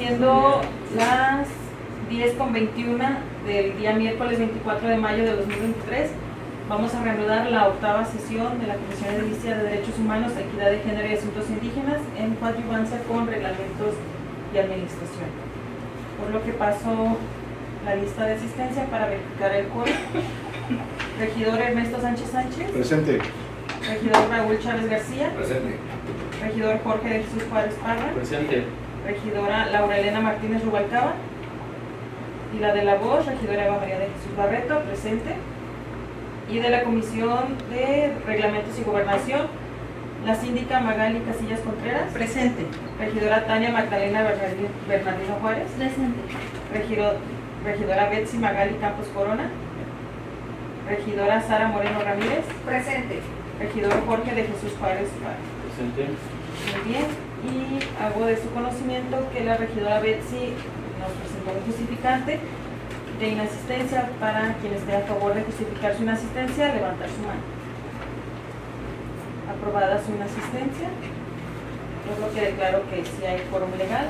siendo las 10:21 del día miércoles 24 de mayo de 2023. Vamos a reanudar la 8ª sesión de la Comisión Edilicia de Derechos Humanos, Equidad de Género y Asuntos Indígenas en coadyuvancia con reglamentos y administración. Por lo que paso la lista de asistencia para verificar el quórum. Regidor Ernesto Sánchez Sánchez. Presente. Regidor Raúl Chávez García. Presente. Regidor Jorge de Jesús Juárez Parra. Presente. Regidora Laura Elena Martínez Rubalcaba. Y la de la voz, regidora Eva María de Jesús Barreto, presente. Y de la Comisión de Reglamentos y Gobernación, la síndica Magali Casillas Contreras. Presente. Regidora Tania Magdalena Bernardino Juárez. Presente. Regidora Betsy Magali Campos Corona. Regidora Sara Moreno Ramírez. Presente. Regidor Jorge de Jesús Juárez Parra. Presente. Muy bien, y hago de su conocimiento que la regidora Betsy nos presentó un justificante de inasistencia. Para quien esté a favor de justificar su inasistencia, levantar su mano. Aprobada su inasistencia, por lo que declaro que sí hay quórum legal.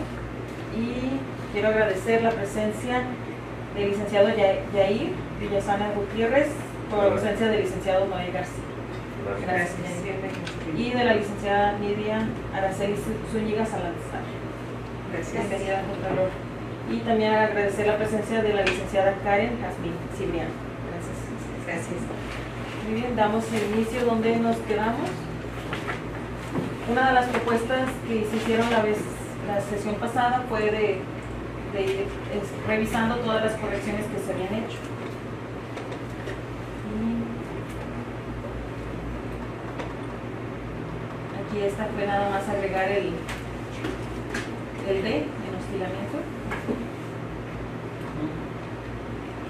Y quiero agradecer la presencia del licenciado Yair Villasana Gutiérrez por la ausencia del licenciado Noé García. Gracias. Y de la licenciada Nidia Araceli Zúñiga Salazar. Gracias. Bienvenida, Contralor. Y también agradecer la presencia de la licenciada Karen Jazmín Cibrián. Gracias. Gracias. Muy bien, damos el inicio donde nos quedamos. Una de las propuestas que se hicieron la sesión pasada fue de ir revisando todas las correcciones que se habían hecho. Y esta fue nada más agregar el D en hostigamiento,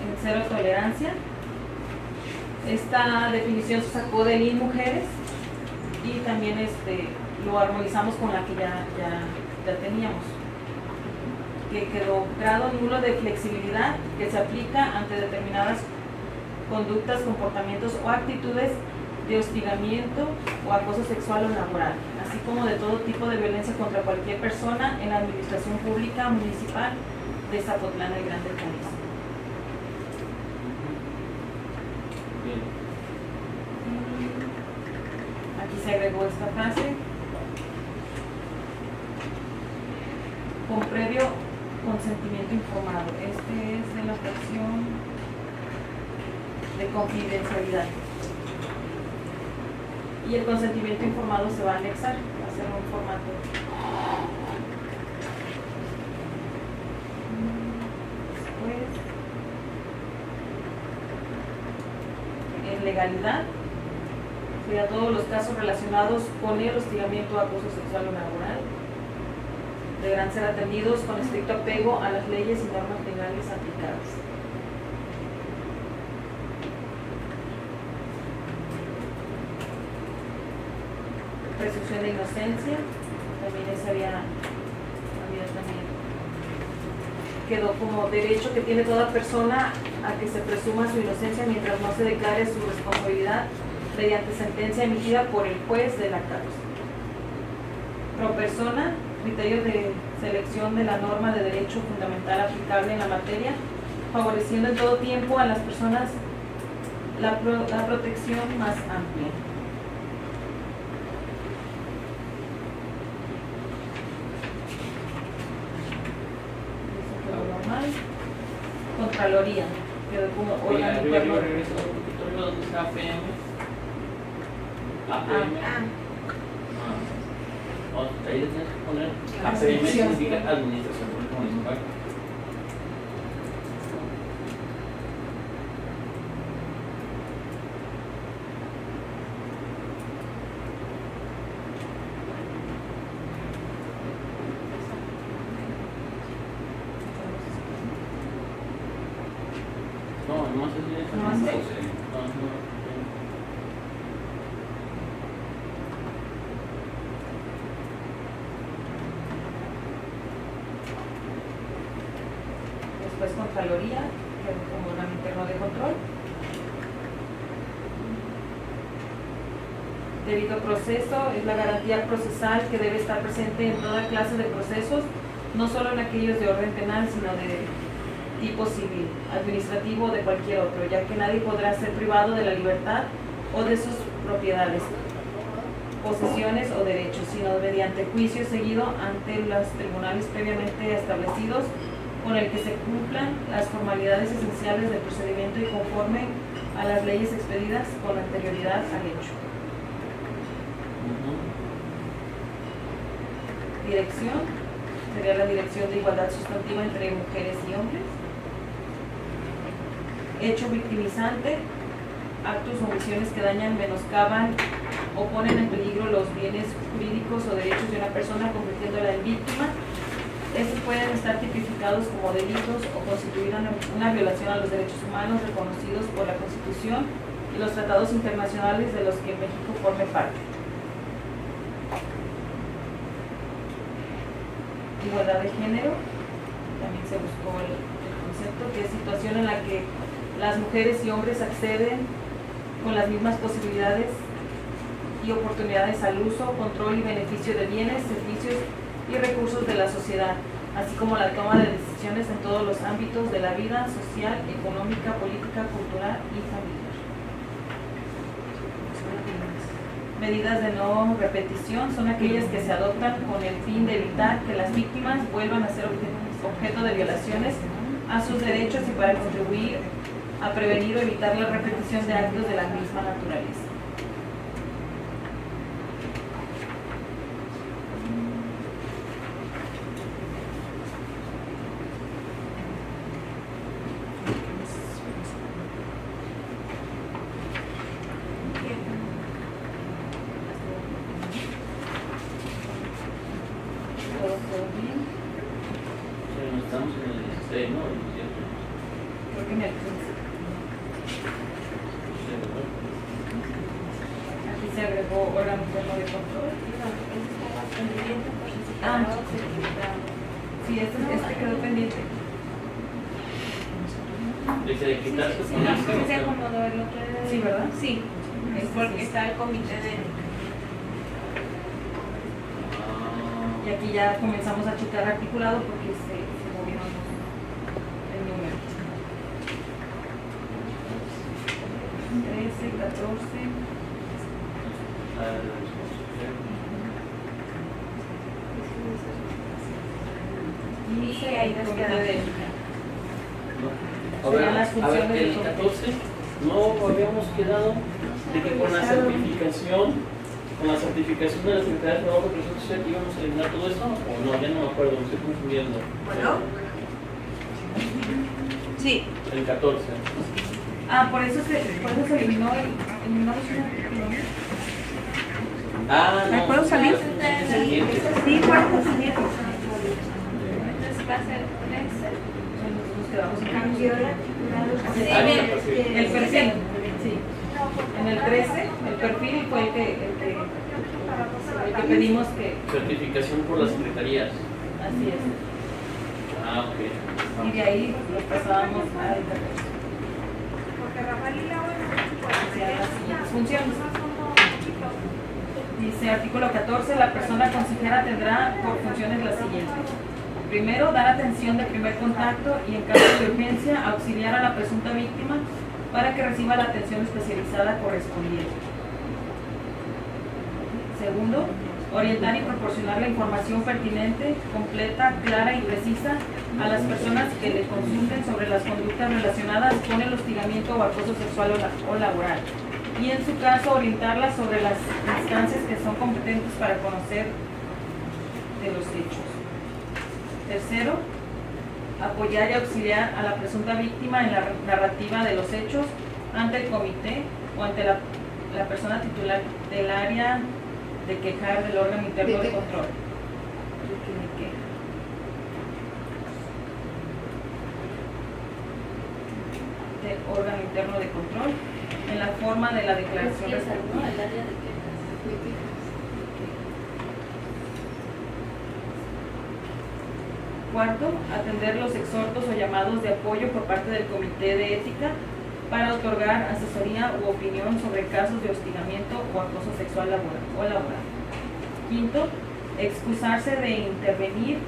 en cero tolerancia. Esta definición se sacó del IN Mujeres y también lo armonizamos con la que ya teníamos, que quedó grado nulo de flexibilidad que se aplica ante determinadas conductas, comportamientos o actitudes de hostigamiento o acoso sexual o laboral, así como de todo tipo de violencia contra cualquier persona en la administración pública municipal de Zapotlán el Grande, Jalisco. Aquí se agregó esta frase: con previo consentimiento informado. Este es de la fracción de confidencialidad. Y el consentimiento informado se va a anexar, va a ser un formato. Después, en legalidad, sería todos los casos relacionados con el hostigamiento o acoso sexual o laboral deberán ser atendidos con estricto apego a las leyes y normas legales aplicadas. Presunción de inocencia, también esa había también quedó como derecho que tiene toda persona a que se presuma su inocencia mientras no se declare su responsabilidad mediante sentencia emitida por el juez de la causa. Pro persona, criterio de selección de la norma de derecho fundamental aplicable en la materia, favoreciendo en todo tiempo a las personas la protección más amplia. Contraloría, quedó como órgano interno. ¿Dónde está APM? APM. Ahí le tienes que poner APM, significa Administración Pública Municipal. No, nomás es directo. ¿Nomás es? No. Después Contraloría, como órgano interno de control. Debido proceso es la garantía procesal que debe estar presente en toda clase de procesos no solo en aquellos de orden penal, sino de tipo civil, administrativo o de cualquier otro, ya que nadie podrá ser privado de la libertad o de sus propiedades, posesiones o derechos, sino mediante juicio seguido ante los tribunales previamente establecidos, con el que se cumplan las formalidades esenciales del procedimiento y conforme a las leyes expedidas con anterioridad al hecho. Dirección sería la dirección de igualdad sustantiva entre mujeres y hombres. Hecho victimizante: actos o omisiones que dañan, menoscaban o ponen en peligro los bienes jurídicos o derechos de una persona, convirtiéndola en víctima. Estos pueden estar tipificados como delitos o constituir una violación a los derechos humanos reconocidos por la Constitución y los tratados internacionales de los que México forme parte. Igualdad de género, también se buscó el concepto, que es situación en la que las mujeres y hombres acceden con las mismas posibilidades y oportunidades al uso, control y beneficio de bienes, servicios y recursos de la sociedad, así como la toma de decisiones en todos los ámbitos de la vida social, económica, política, cultural y familiar. Medidas de no repetición son aquellas que se adoptan con el fin de evitar que las víctimas vuelvan a ser objeto de violaciones a sus derechos y para contribuir a prevenir o evitar la repetición de actos de la misma naturaleza. ¿Todo bien? Estamos en el 16, ¿no? El 17. Creo que en el 15. Aquí se agregó órgano interno de control. Ah, sí, este quedó pendiente. Dice de quitarse con No, el porque se acomodó el otro. Sí, ¿verdad? Sí, es porque está el comité de... Y aquí ya comenzamos a checar articulado porque se movieron el número. 13, 14. Y ahí el nos comité queda. de ética. A Las ver, funciones el del 14, no habíamos quedado de que con la certificación de la Secretaría de Trabajo y Presión Social íbamos a eliminar todo eso, o no, ya no me acuerdo, me estoy confundiendo. Bueno. Sí. El 14. Ah, por eso se eliminó eliminamos un artículo, ¿no? Ah, no. ¿Me puedo salir? Es el siguiente. Sí, ¿cuántos días? Entonces va a ser 13. Nosotros nos quedamos en Cambió el articulado. Ah, bien, perfecto. el perfil, sí. En el 13, el perfil fue el que pedimos que, Certificación por las secretarías. así es. Ah, ok. Y de ahí lo pasábamos a intervención. Hacia las siguientes funciones. Dice artículo 14, la persona consejera tendrá por funciones las siguientes. Primero, dar atención de primer contacto y en caso de urgencia, auxiliar a la presunta víctima para que reciba la atención especializada correspondiente. Segundo, orientar y proporcionar la información pertinente, completa, clara y precisa a las personas que le consulten sobre las conductas relacionadas con el hostigamiento o acoso sexual o laboral. Y en su caso, orientarlas sobre las instancias que son competentes para conocer de los hechos. Tercero, apoyar y auxiliar a la presunta víctima en la narrativa de los hechos ante el comité o ante la persona titular del área de quejar del órgano interno de control. Del órgano interno de control en la forma de la declaración de salud. ¿no? El área de quejas. Cuarto, atender los exhortos o llamados de apoyo por parte del Comité de Ética para otorgar asesoría u opinión sobre casos de hostigamiento o acoso sexual laboral. Quinto, excusarse de intervenir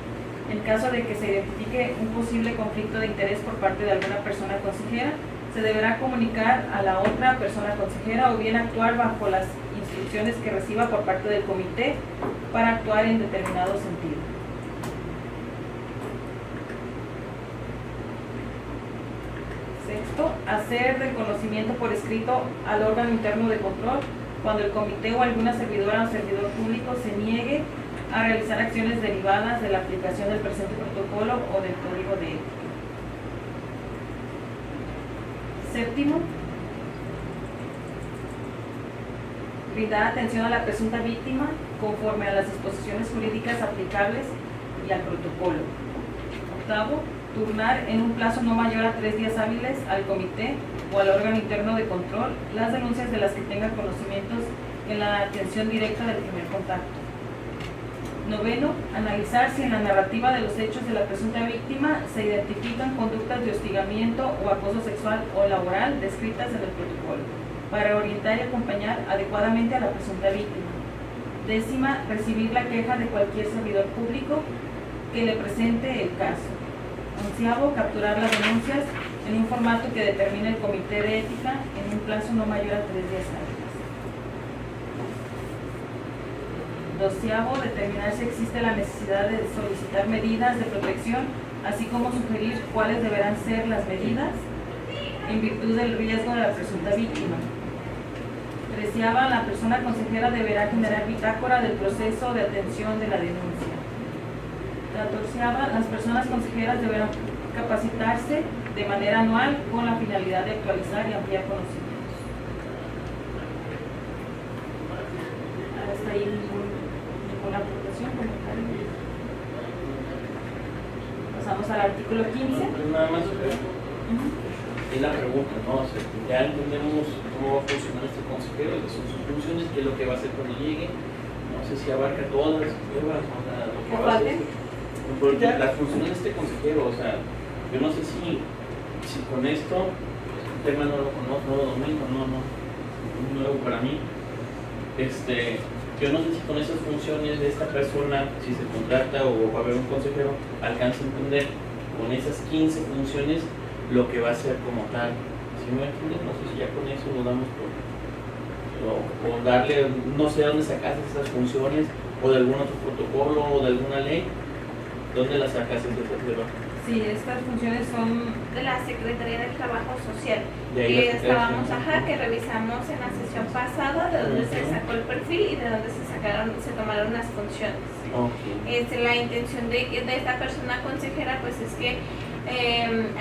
En caso de que se identifique un posible conflicto de interés por parte de alguna persona consejera, se deberá comunicar a la otra persona consejera o bien actuar bajo las instrucciones que reciba por parte del comité para actuar en determinado sentido. Sexto, hacer del conocimiento por escrito al órgano interno de control cuando el comité o alguna servidora o servidor público se niegue a realizar acciones derivadas de la aplicación del presente protocolo o del código de ética. Séptimo, brindar atención a la presunta víctima conforme a las disposiciones jurídicas aplicables y al protocolo. Octavo, turnar en un plazo no mayor a 3 días hábiles al comité o al órgano interno de control las denuncias de las que tenga conocimientos en la atención directa del primer contacto. Noveno, analizar si en la narrativa de los hechos de la presunta víctima se identifican conductas de hostigamiento o acoso sexual o laboral descritas en el protocolo, para orientar y acompañar adecuadamente a la presunta víctima. Décima, recibir la queja de cualquier servidor público que le presente el caso. Onceavo, capturar las denuncias en un formato que determine el comité de ética en un plazo no mayor a 3 días hábiles. Doceavo, determinar si existe la necesidad de solicitar medidas de protección, así como sugerir cuáles deberán ser las medidas en virtud del riesgo de la presunta víctima. Treceava, la persona consejera deberá generar bitácora del proceso de atención de la denuncia. Catorceava, las personas consejeras deberán capacitarse de manera anual con la finalidad de actualizar y ampliar conocimientos. Hasta ahí ninguna aportación como tal. Pasamos al artículo 15. Nada más, es la pregunta, ¿no? O sea, ya entendemos cómo va a funcionar este consejero, que son sus funciones, qué es lo que va a hacer cuando llegue. No sé si abarca todas las pruebas, o sea, lo que va a hacer. Las funciones de este consejero, o sea, yo no sé si con esto, el tema no lo conozco, no lo domino, no es nuevo para mí. Yo no sé si con esas funciones de esta persona, si se contrata o va a haber un consejero, alcanza a entender con esas 15 funciones lo que va a hacer como tal. ¿Sí me entiendes? No sé si ya con eso lo damos por darle, no sé dónde sacaste esas funciones, o de algún otro protocolo, o de alguna ley. ¿Dónde las sacaste de esa? Sí, estas funciones son De la Secretaría del Trabajo Social. De ahí Que las estábamos, sacaste. que revisamos en la sesión pasada de dónde se sacó el perfil y de dónde se tomaron las funciones. Okay. La intención de esta persona consejera pues es que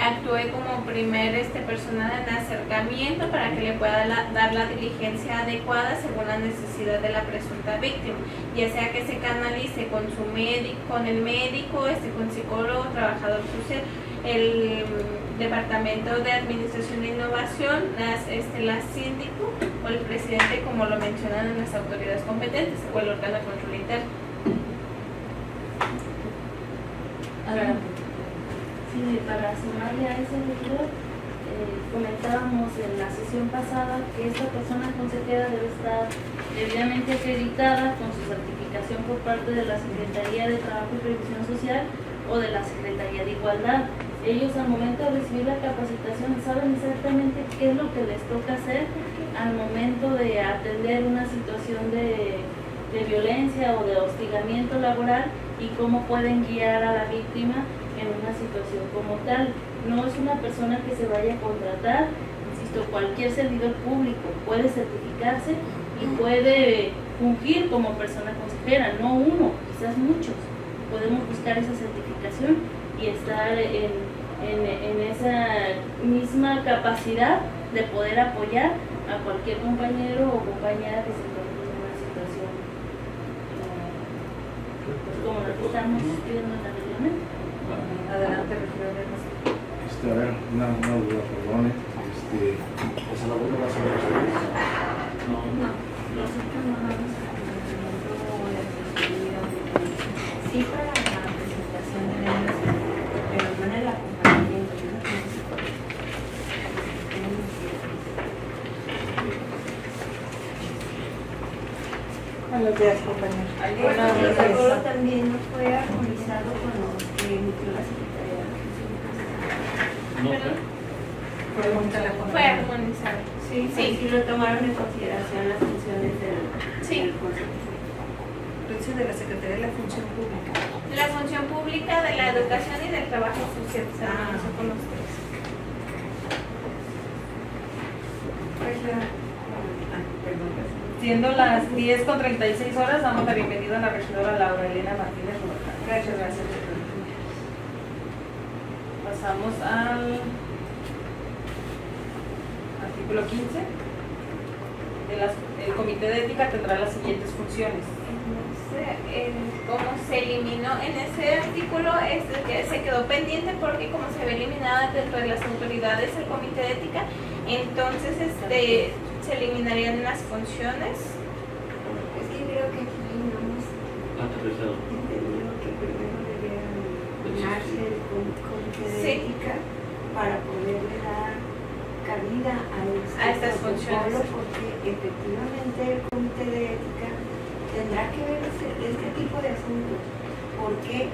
actúe como primer persona en acercamiento para que le pueda dar la diligencia adecuada según la necesidad de la presunta víctima, ya sea que se canalice con su médico, con el médico, con psicólogo, trabajador social, el departamento de administración e innovación, la síndico o el presidente, como lo mencionan en las autoridades competentes, o el órgano de control interno. Sí, para sumarle a ese doctor, comentábamos en la sesión pasada que esta persona consejera debe estar debidamente acreditada con su certificación por parte de la Secretaría de Trabajo y Previsión Social o de la Secretaría de Igualdad. Ellos al momento de recibir la capacitación saben exactamente qué es lo que les toca hacer al momento de atender una situación de violencia o de hostigamiento laboral y cómo pueden guiar a la víctima en una situación como tal. No es una persona que se vaya a contratar, insisto, cualquier servidor público puede certificarse y puede fungir como persona consejera, no uno, quizás muchos. Podemos buscar esa certificación y estar en esa misma capacidad de poder apoyar a cualquier compañero o compañera que se encuentre en una situación como la que estamos viendo en la reglamento. adelante, regidor Hermes. A ver, una duda, perdone. ¿Esa la vuelvo a hacer ustedes? No. Nosotros no vamos a la flexibilidad. Sí, para la presentación de leyes, pero no en el acompañamiento. Yo no pienso Buenos días, compañeros. el protocolo también no fue armonizado con los que emitió la Secretaría de la Función Pública. No fue. Fue armonizada la Fue armonizado. Sí, Sí. sí lo tomaron en consideración las funciones del Sí. Consejo. Dice de la Secretaría de la Función Pública. La función pública, de la educación y del trabajo social se armonizó con los tres. Siendo las 10:36 horas, damos la bienvenida a la regidora Laura Elena Martínez Roca. Gracias, gracias. Pasamos al artículo 15. El Comité de Ética tendrá las siguientes funciones. Como se eliminó en ese artículo, que se quedó pendiente porque como se había eliminado dentro de las autoridades el comité de ética, entonces se eliminarían las funciones. Es que creo que aquí no hemos Aterrizado. entendido que primero debía eliminarse el comité de Sí. ética para poderle dar cabida A estas protocolo, funciones. porque efectivamente el comité de ética tendrá que ver este tipo de asuntos, porque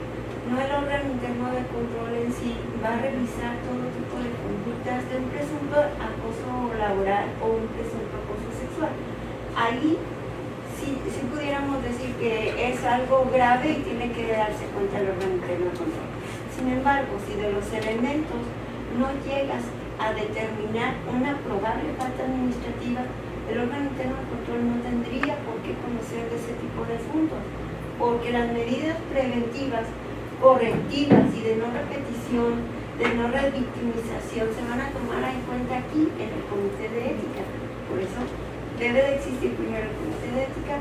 no el órgano interno de control en sí va a revisar todo tipo de conductas de un presunto acoso laboral o un presunto acoso sexual. Ahí sí pudiéramos decir que es algo grave y tiene que darse cuenta el órgano interno de control. Sin embargo, si de los elementos no llegas a determinar una probable falta administrativa, el órgano interno de control no tendría por qué conocer de ese tipo de asuntos, porque las medidas preventivas, correctivas y de no repetición, de no revictimización se van a tomar en cuenta aquí en el comité de ética. Por eso debe de existir primero el comité de ética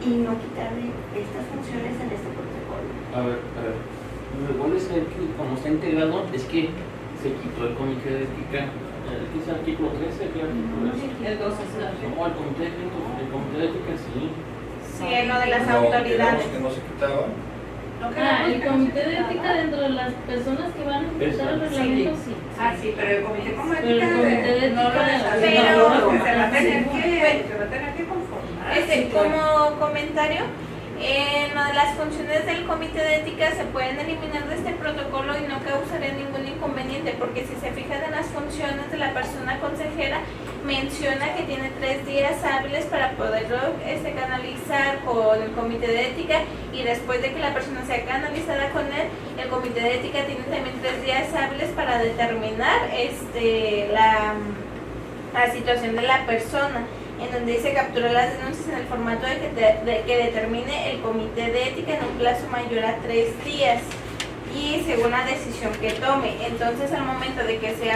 y no quitarle estas funciones en este protocolo. A ver. Me vuelve a ser que como está integrado, es que se quitó el comité de ética. ¿Qué es el artículo 13? ¿Qué artículo es? El 12 es el artículo. No, el comité de ética sí. Sí, en lo de las No, autoridades. quedamos que no se quitaba. El comité de ética dentro de las personas que van a ejecutar el reglamento, sí. Sí, pero el comité como Pero el ética comité de no lo ética Pero- que se va a tener que conformar. Como comentario, en lo de las funciones del comité de ética se pueden eliminar de este protocolo y no causaría ningún inconveniente, porque si se fijan en las funciones de la persona consejera, menciona que tiene 3 días hábiles para poderlo canalizar con el comité de ética, y después de que la persona sea canalizada con él, el comité de ética tiene también 3 días hábiles para determinar la situación de la persona, en donde dice capturar las denuncias en el formato de que determine el comité de ética en un plazo mayor a 3 días y según la decisión que tome. Entonces, al momento de que se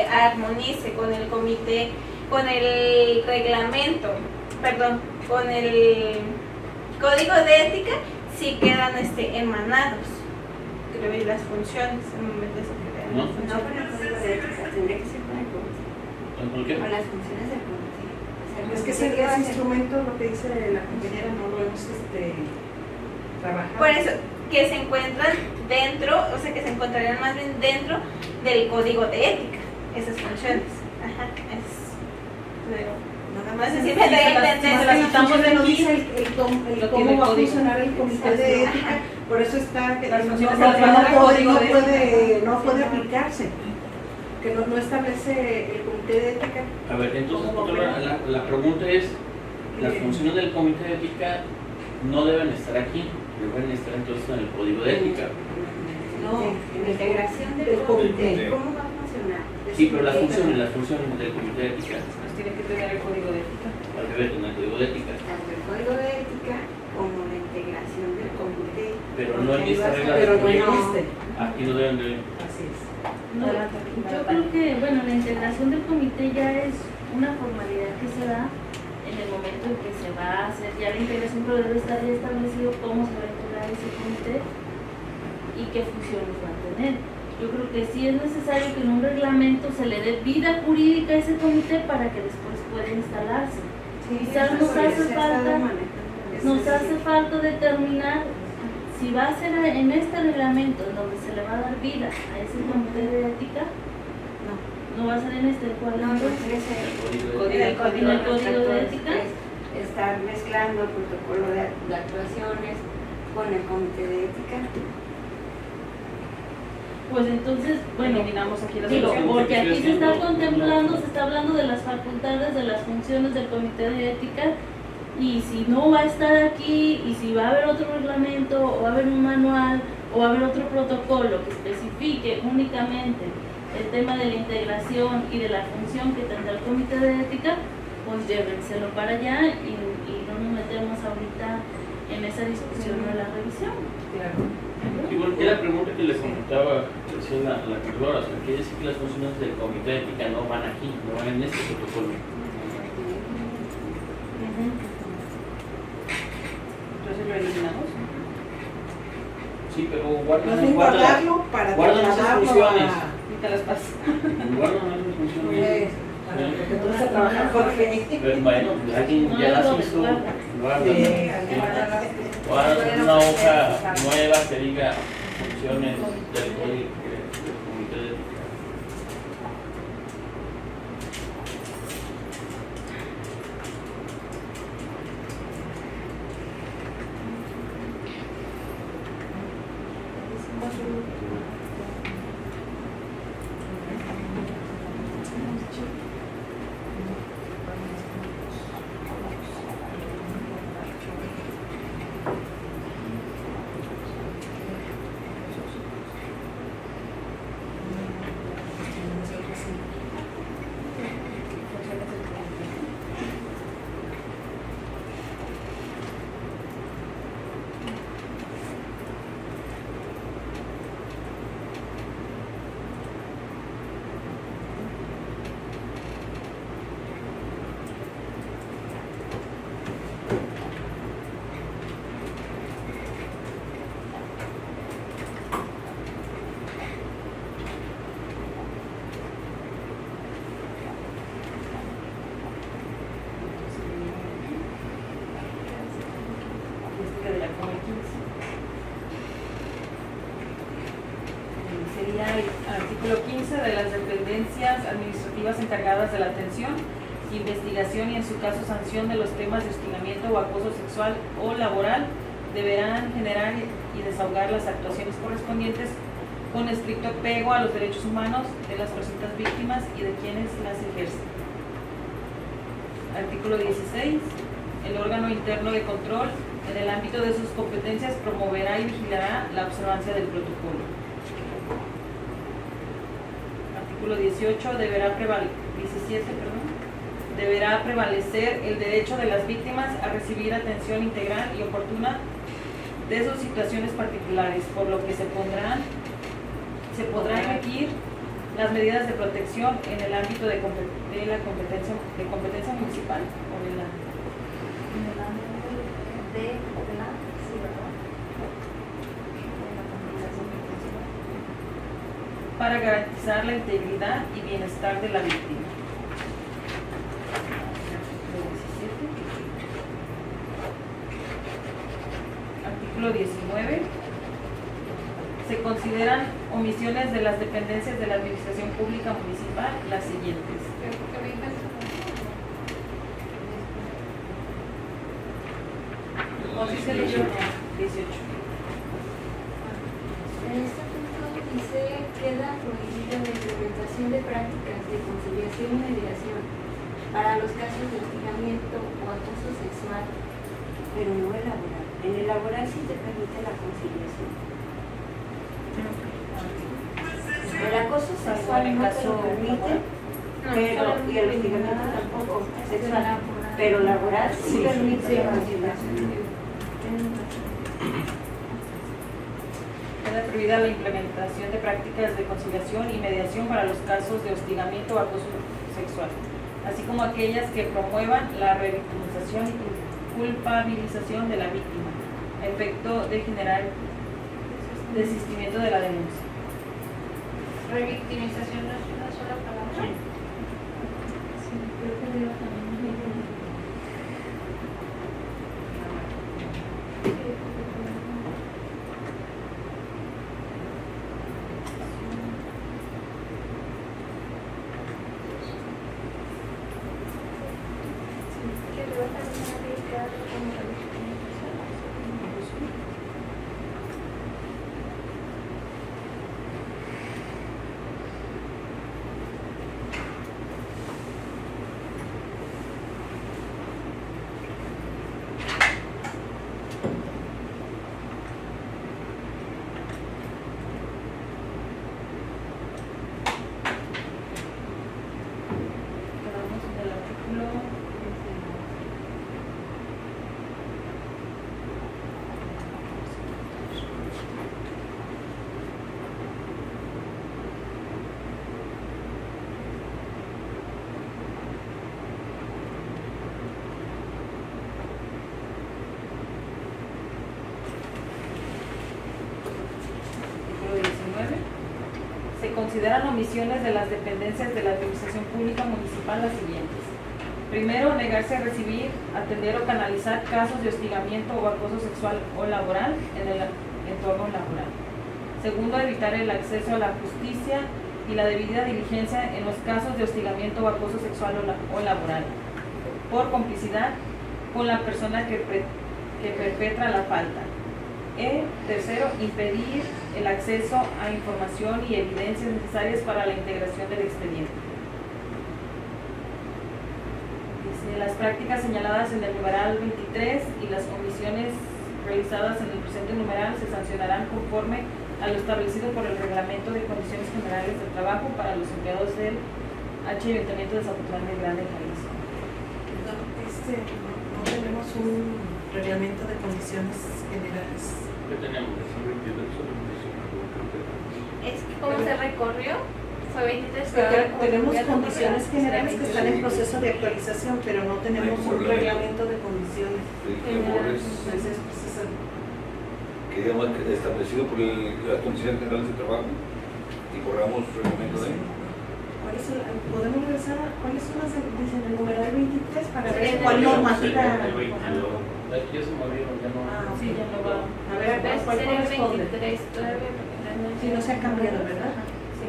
armonice con el comité, con el reglamento, perdón, con el código de ética, sí quedan emanados, creo, y las funciones, en el momento de que se crean ¿No? las No funciones. con el código de ética, tendría que ser con el comité, ¿Por qué? con las funciones del comité. O sea, el Es que comité ese va a ser- instrumento, lo que dice la compañera, no lo hemos trabajado. Por eso, que se encuentran dentro, o sea, que se encontrarían más bien dentro del código de ética, esas funciones. Ajá, pero nada más así me da a entender. se las quitamos de no aquí, dice lo tiene cómo va a código. funcionar el comité de ética, por eso está que Las no, funciones no se las van a dar puede, código no de puede, no puede aplicarse, que no establece el comité de ética. A ver, entonces la pregunta es, las funciones del comité de ética no deben estar aquí, deben estar entonces en el código de ética. No, en la integración del Del comité, comité. ¿cómo va a funcionar? Sí, pero las funciones del comité de ética, Pues tiene que tener el código de ética. debe tener el código de ética, Tanto el código de ética como la integración del comité. pero no en esta regla Pero de no comité. existe. Aquí no deben de... Así es. No, Adelante, yo creo que, bueno, la integración del comité ya es una formalidad que se da en el momento en que se va a hacer ya la integración, pero debe estar ya establecido cómo se va a integrar ese comité y qué funciones va a tener. Yo creo que sí es necesario que en un reglamento se le dé vida jurídica a ese comité para que después pueda instalarse. Quizás nos hace falta determinar si va a ser en este reglamento en donde se le va a dar vida a ese comité de ética. No va a ser en este cual No, no entonces. quiere ser Código de En el código de ética. estar mezclando el protocolo de actuaciones con el comité de ética. pues entonces, bueno, eliminamos aquí las digo, opciones. porque aquí se está contemplando, se está hablando de las facultades, de las funciones del comité de ética, y si no va a estar aquí, y si va a haber otro reglamento, o va a haber un manual, o va a haber otro protocolo que especifique únicamente el tema de la integración y de la función que tendrá el comité de ética, pues llévenselo para allá y no nos metemos ahorita en esa discusión de la revisión. Claro. Igual que la pregunta que les comentaba recién la Controlora, o sea, quiere decir que las funciones del comité de ética no van aquí, no van en este protocolo. Entonces lo eliminamos. Sí, pero Más guardan bien guardarlo para guardan esas trasladarlo funciones. Y te las paso. Guardan esas funciones. porque tú vas a trabajar con Jorge. Pero bueno, pues alguien ya las hizo, guardan. O hagan una hoja nueva que diga funciones del comité de ética. Quedaría como el 15. Sería el artículo 15 de las dependencias administrativas encargadas de la atención, investigación y en su caso sanción de los temas de hostigamiento o acoso sexual o laboral deberán generar y desahogar las actuaciones correspondientes con estricto apego a los derechos humanos de las presuntas víctimas y de quienes las ejercen. Artículo 16. El órgano interno de control, en el ámbito de sus competencias, promoverá y vigilará la observancia del protocolo. Artículo 18. Deberá prevalecer el derecho de las víctimas a recibir atención integral y oportuna de sus situaciones particulares, por lo que se podrán emitir las medidas de protección en el ámbito de la competencia municipal o de la para garantizar la integridad y bienestar de la víctima. Artículo 19. Se consideran omisiones de las dependencias de la Administración Pública Municipal las siguientes. ¿O si se leyó? 18. En este punto dice queda prohibida la implementación de prácticas de conciliación y mediación para los casos de hostigamiento o acoso sexual, pero no el laboral. En el laboral sí te permite la conciliación. El acoso sexual no te lo permite, pero y el hostigamiento tampoco sexual, pero laboral sí permite la conciliación. Queda prohibida la implementación de prácticas de conciliación y mediación para los casos de hostigamiento o acoso sexual, así como aquellas que promuevan la revictimización y culpabilización de la víctima, a efecto de generar desistimiento de la denuncia. Revictimización no es una sola palabra. Sí, creo que digo también. consideran omisiones de las dependencias de la Administración Pública Municipal las siguientes. Primero, negarse a recibir, atender o canalizar casos de hostigamiento o acoso sexual o laboral en el entorno laboral. Segundo, evitar el acceso a la justicia y la debida diligencia en los casos de hostigamiento o acoso sexual o laboral, por complicidad con la persona que perpetra la falta. Tercero, impedir el acceso a información y evidencias necesarias para la integración del expediente. Dice, las prácticas señaladas en el numeral 23 y las omisiones realizadas en el presente numeral se sancionarán conforme a lo establecido por el Reglamento de Condiciones Generales del Trabajo para los empleados del Ayuntamiento de Zapotlán del Grande, Jalisco. No tenemos un reglamento de condiciones generales. ¿Qué tenemos? Es que como se recorrió, fue 23 Tenemos condiciones generales que están en proceso de actualización, pero no tenemos un reglamento de condiciones. Entonces, Que digamos establecido por las condiciones generales de trabajo y corramos reglamento de ¿podemos regresar a cuáles son las dicen el numeral 23 para ver Sí, cuál el normativa? Aquí ya se movieron, ya no. Sí, ya no va. A ver, ¿cuál corresponde? 23 todavía. Sí, no se ha cambiado, ¿verdad? Sí.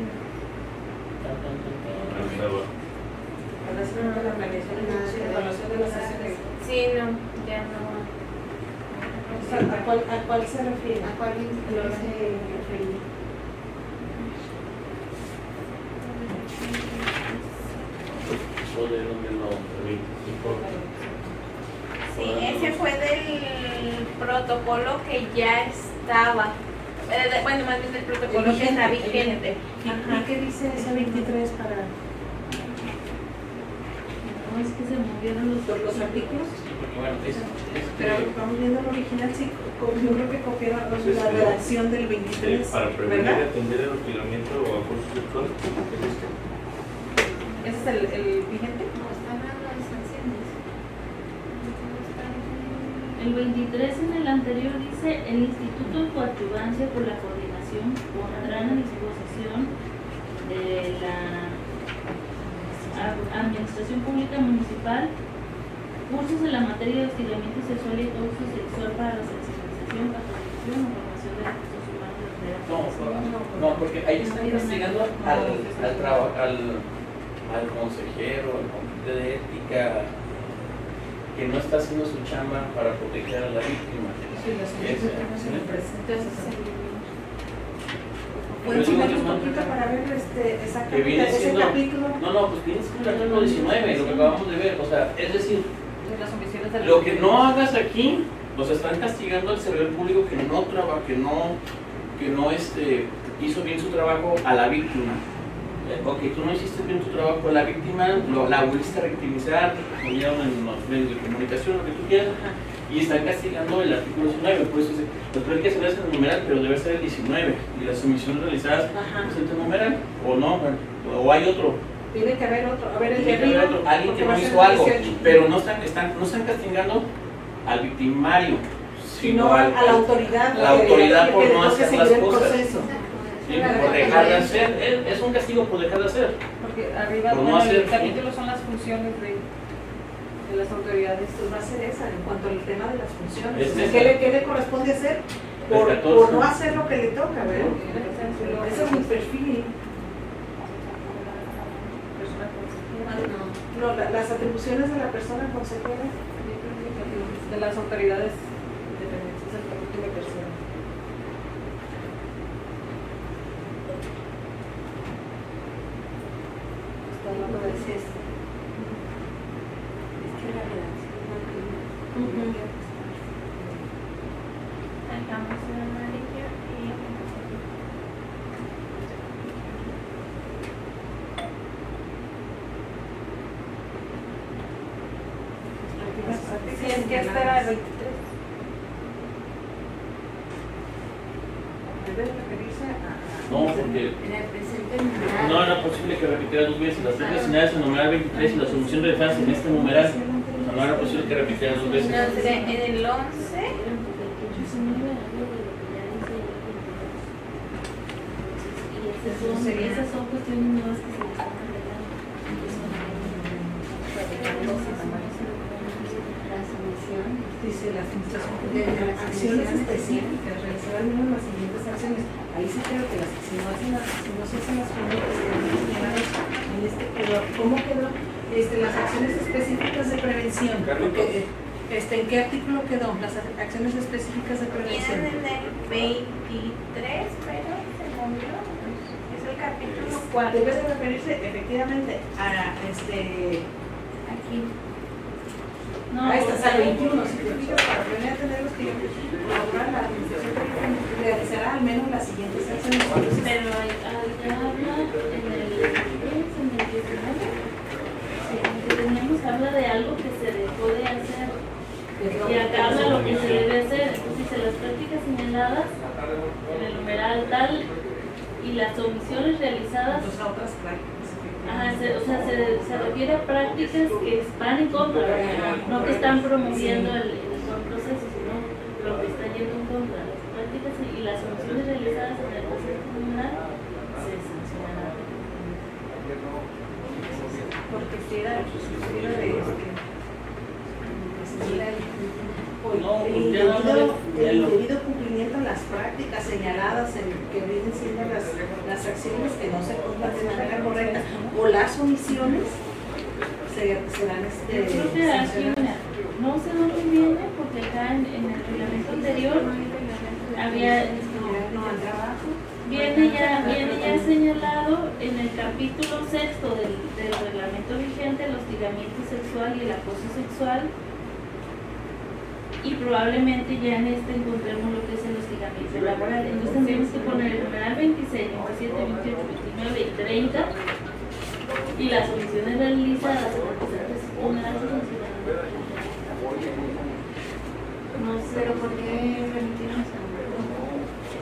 Ahora sí, la planeación y evaluación de las sesiones. Sí, no, ya no. ¿A cuál se refiere? ¿A cuál Lo se refiere? Eso de 2025. Sí, ese fue del protocolo que ya estaba. Bueno, más bien del protocolo que está vigente. ¿Y qué dice ese 23 para No, es que se movieron los artículos? Porque bueno, Pero vamos viendo el original, sí, yo creo que copiaron la redacción del 23, para prevenir y ¿verdad? atender el hostigamiento o acoso sexual. ¿Ese es el vigente? No, está hablando de sanciones. El 23 en el anterior dice: el Instituto en coadyuvancia con la coordinación pondrán a disposición de la Administración Pública Municipal cursos en la materia de hostigamiento sexual y acoso sexual para la sensibilización, capacitación o formación de recursos humanos de la no, porque ahí están castigando al consejero, al comité de ética, que no está haciendo su chamba para proteger a la víctima. ¿Pueden subir un poquito para ver Que exactamente viene ese siendo, capítulo? pues viene siendo el artículo 19, lo que acabamos de ver, o sea, es decir, De las omisiones de la lo que no hagas aquí, o sea, están castigando al servidor público que no trabaja, que no hizo bien su trabajo a la víctima. Ok, tú no hiciste bien tu trabajo a la víctima, la volviste a revictimizar, como vieron en los medios de comunicación, lo que tú quieras, y están castigando el artículo 19, por eso los proyectos se hacen en el numeral, pero debe ser el 19, y las omisiones realizadas Ajá. es el numeral, o no, o hay otro. Tiene que haber otro, a ver el de Tiene que haber arriba. otro, alguien porque que va no a ser hizo algo, 18. pero no están castigando al victimario, Sino a la autoridad. la autoridad por que no le toque hacer las seguir el cosas. proceso. Sí, por dejar de hacer, es un castigo por dejar de hacer. Porque arriba Por no bueno, hacer- el capítulo son las funciones de las autoridades. Pues va a ser esa en cuanto al tema de las funciones. Es O sea, esa. ¿qué le corresponde hacer? El Por 14. no hacer lo que le toca, ¿verdad? Ese es mi perfil. No, las atribuciones de la persona consejera. De las autoridades dependientes del producto de persona. Está hablando de Es que la redacción no tiene. Dejamos el amarillo y Sí, es que este era el 23. Debe referirse a. No, porque En el presente numeral. no era posible que repitiera dos veces las tres señales en el numeral 23 y la solución de defensa en este numeral. O sea, no era posible que repitiera dos veces. entonces en el 11 y ese esas son cuestiones nuevas que se le están agregando. La sumisión. Dice la administración pública, acciones específicas, realizar al menos las siguientes acciones. Ahí sí creo que si no se hacen las conductas que han señalado en este quedó, ¿cómo quedó? Las acciones específicas de prevención. Porque, ¿en qué artículo quedó? Las acciones específicas de prevención. Vienen en el 23, pero se movió. Es el capítulo 4. Debe de referirse efectivamente a Aquí. No, a estas, al 21, si te fijas, para prevenir a tener los que colaborar la administración pública realizará al menos las siguientes acciones. pero ya habla en el 19, que teníamos, habla de algo que se dejó de hacer. Y acá habla lo que se debe hacer. Entonces dice las prácticas señaladas en el numeral tal y las omisiones realizadas. Entonces, a otras prácticas. Ajá, se refiere a prácticas que van en contra, no que están promoviendo el buen proceso, sino lo que está yendo en contra. Las prácticas y las omisiones realizadas en el proceso criminal se sancionarán. Porque si era el indebido cumplimiento en las prácticas señaladas que vienen siendo las acciones que no se cumplan de manera correcta o las omisiones serán Yo creo que aquí, sancionadas. no sé dónde viene, porque acá en el reglamento anterior había viene ya señalado en el capítulo 6 del reglamento vigente el hostigamiento sexual y el acoso sexual, y probablemente ya en encontremos lo que es el hostigamiento laboral. Entonces tendríamos que poner el numeral 26, 27, 28, 29 y 30 y las omisiones realizadas por representantes comunales sancionadas. No sé. Pero ¿por qué remitirnos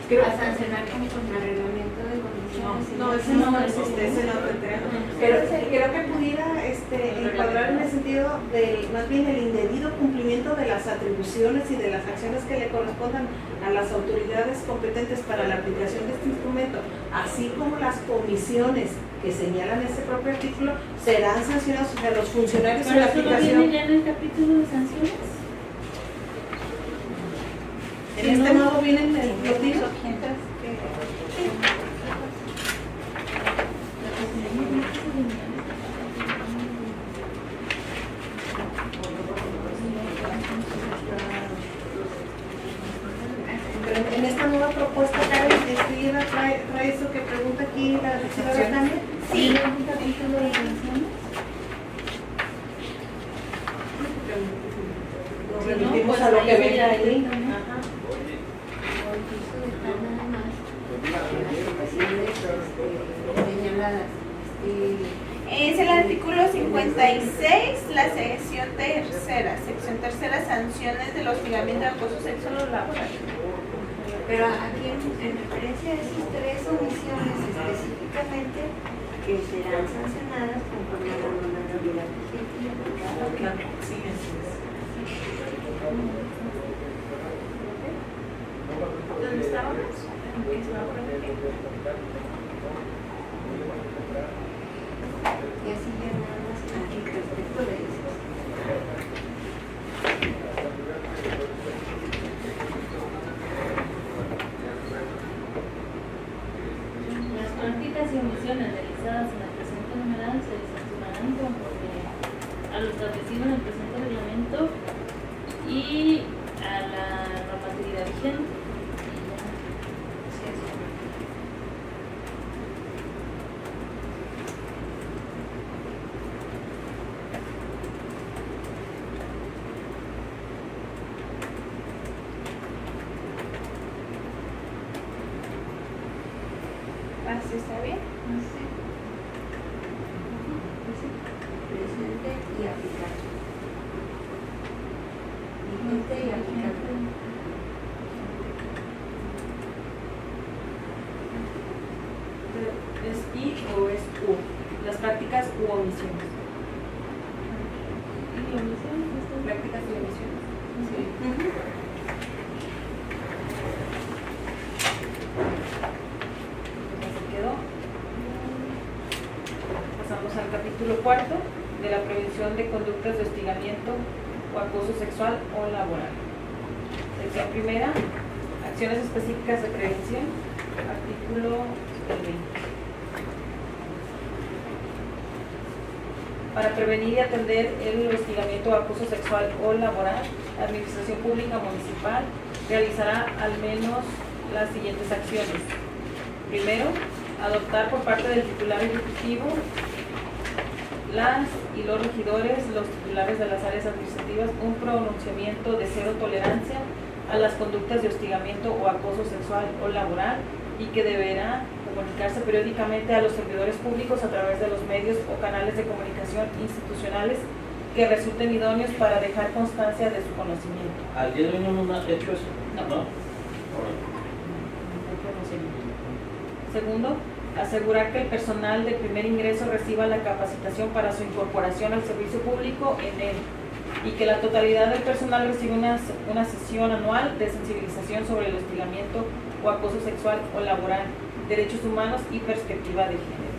a sancionar como con arreglamiento de condiciones? No, ese no existe, ese no tendría. Pero creo que pudiera encuadrar en el sentido de, más bien, el indebido cumplimiento de las atribuciones y de las acciones que le correspondan a las autoridades competentes para la aplicación de este instrumento, así como las comisiones que señalan ese propio artículo, serán sancionados, o sea, los funcionarios en Pero la eso no aplicación. viene ya en el capítulo de sanciones. En este modo vienen los dichos. En esta nueva propuesta, Karen, trae eso que pregunta aquí la señora Tania. Sí, un capítulo de sanciones. Nos Si no, remitimos pues a lo ahí que sería venga ahí. directamente. Ajá. Señaladas. Es el artículo 56, la sección tercera, sanciones del hostigamiento de acoso sexual o laboral. Pero aquí en referencia a esas tres omisiones específicamente que serán sancionadas conforme a la normatividad vigente y aplicada. Claro, sí, así es. ¿Dónde estábamos? ¿En qué se va a poner? Y así ya nada más aquí respecto de eso. Las prácticas y omisiones realizadas en el presente numeral se sancionarán conforme a lo establecido en el presente reglamento y a la normatividad vigente. ¿Así está bien? Presente y aplicado. Vigente y aplicado. ¿Es I o es U? Las prácticas u omisiones. ¿Y omisiones? Prácticas y omisiones. Sí. Así quedó. Artículo 4 de la prevención de conductas de hostigamiento o acoso sexual o laboral. Sección primera, acciones específicas de prevención. Artículo 20. Para prevenir y atender el hostigamiento o acoso sexual o laboral, la Administración Pública Municipal realizará al menos las siguientes acciones. Primero, adoptar por parte del titular ejecutivo, las y los regidores, los titulares de las áreas administrativas, un pronunciamiento de cero tolerancia a las conductas de hostigamiento o acoso sexual o laboral y que deberá comunicarse periódicamente a los servidores públicos a través de los medios o canales de comunicación institucionales que resulten idóneos para dejar constancia de su conocimiento. ¿Al día de hoy no ha hecho eso? No. Órale. Segundo, asegurar que el personal de primer ingreso reciba la capacitación para su incorporación al servicio público en él y que la totalidad del personal reciba una sesión anual de sensibilización sobre el hostigamiento o acoso sexual o laboral, derechos humanos y perspectiva de género.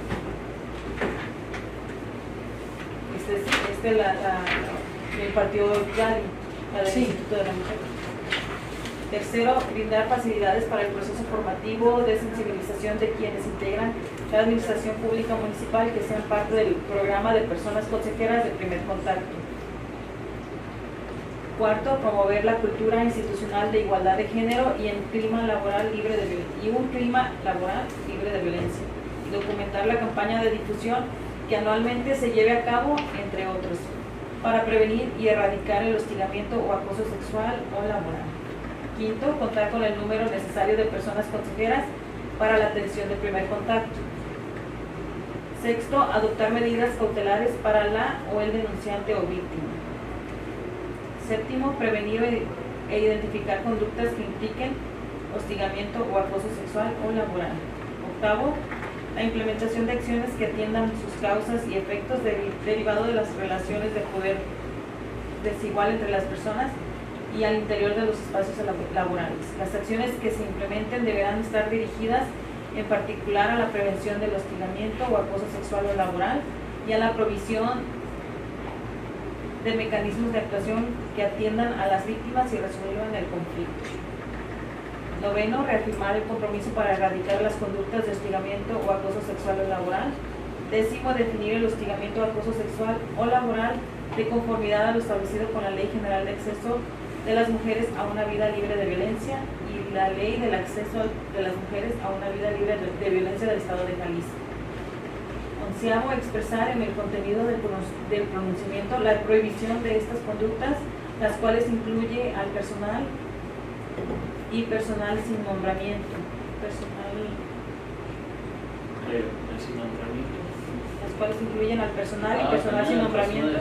Me impartió Yadi, la del Instituto de la Mujer. Tercero, brindar facilidades para el proceso formativo de sensibilización de quienes integran la Administración Pública Municipal que sean parte del programa de personas consejeras de primer contacto. Cuarto, promover la cultura institucional de igualdad de género y un clima laboral libre de violencia. Documentar la campaña de difusión que anualmente se lleve a cabo, entre otros, para prevenir y erradicar el hostigamiento o acoso sexual o laboral. Quinto, contar con el número necesario de personas consejeras para la atención de primer contacto. Sexto, adoptar medidas cautelares para la o el denunciante o víctima. Séptimo, prevenir e identificar conductas que impliquen hostigamiento o acoso sexual o laboral. Octavo, la implementación de acciones que atiendan sus causas y efectos derivados de las relaciones de poder desigual entre las personas y al interior de los espacios laborales. Las acciones que se implementen deberán estar dirigidas en particular a la prevención del hostigamiento o acoso sexual o laboral y a la provisión de mecanismos de actuación que atiendan a las víctimas y resuelvan el conflicto. Noveno, reafirmar el compromiso para erradicar las conductas de hostigamiento o acoso sexual o laboral. Décimo, definir el hostigamiento o acoso sexual o laboral de conformidad a lo establecido con la Ley General de Acceso de las Mujeres a una Vida Libre de Violencia y la Ley del Acceso de las Mujeres a una Vida Libre de Violencia del Estado de Jalisco. Onceavo, expresar en el contenido del pronunciamiento la prohibición de estas conductas, las cuales incluye al personal y personal sin nombramiento. Las cuales incluyen al personal y personal sin nombramiento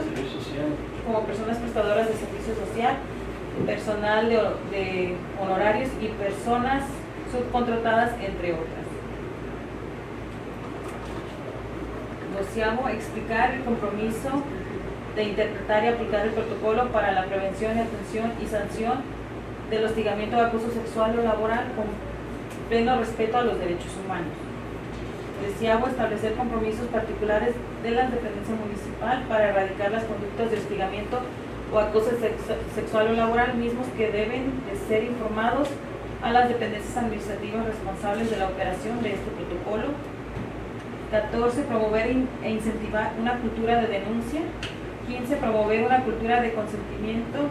como personas prestadoras de servicio social, personal de honorarios y personas subcontratadas, entre otras. Doceavo, explicar el compromiso de interpretar y aplicar el protocolo para la prevención y atención y sanción del hostigamiento o acoso sexual o laboral con pleno respeto a los derechos humanos. Treceavo, establecer compromisos particulares de la dependencia municipal para erradicar las conductas de hostigamiento o acoso sexual o laboral mismos que deben de ser informados a las dependencias administrativas responsables de la operación de este protocolo. 14, promover e incentivar una cultura de denuncia. 15, promover una cultura de consentimiento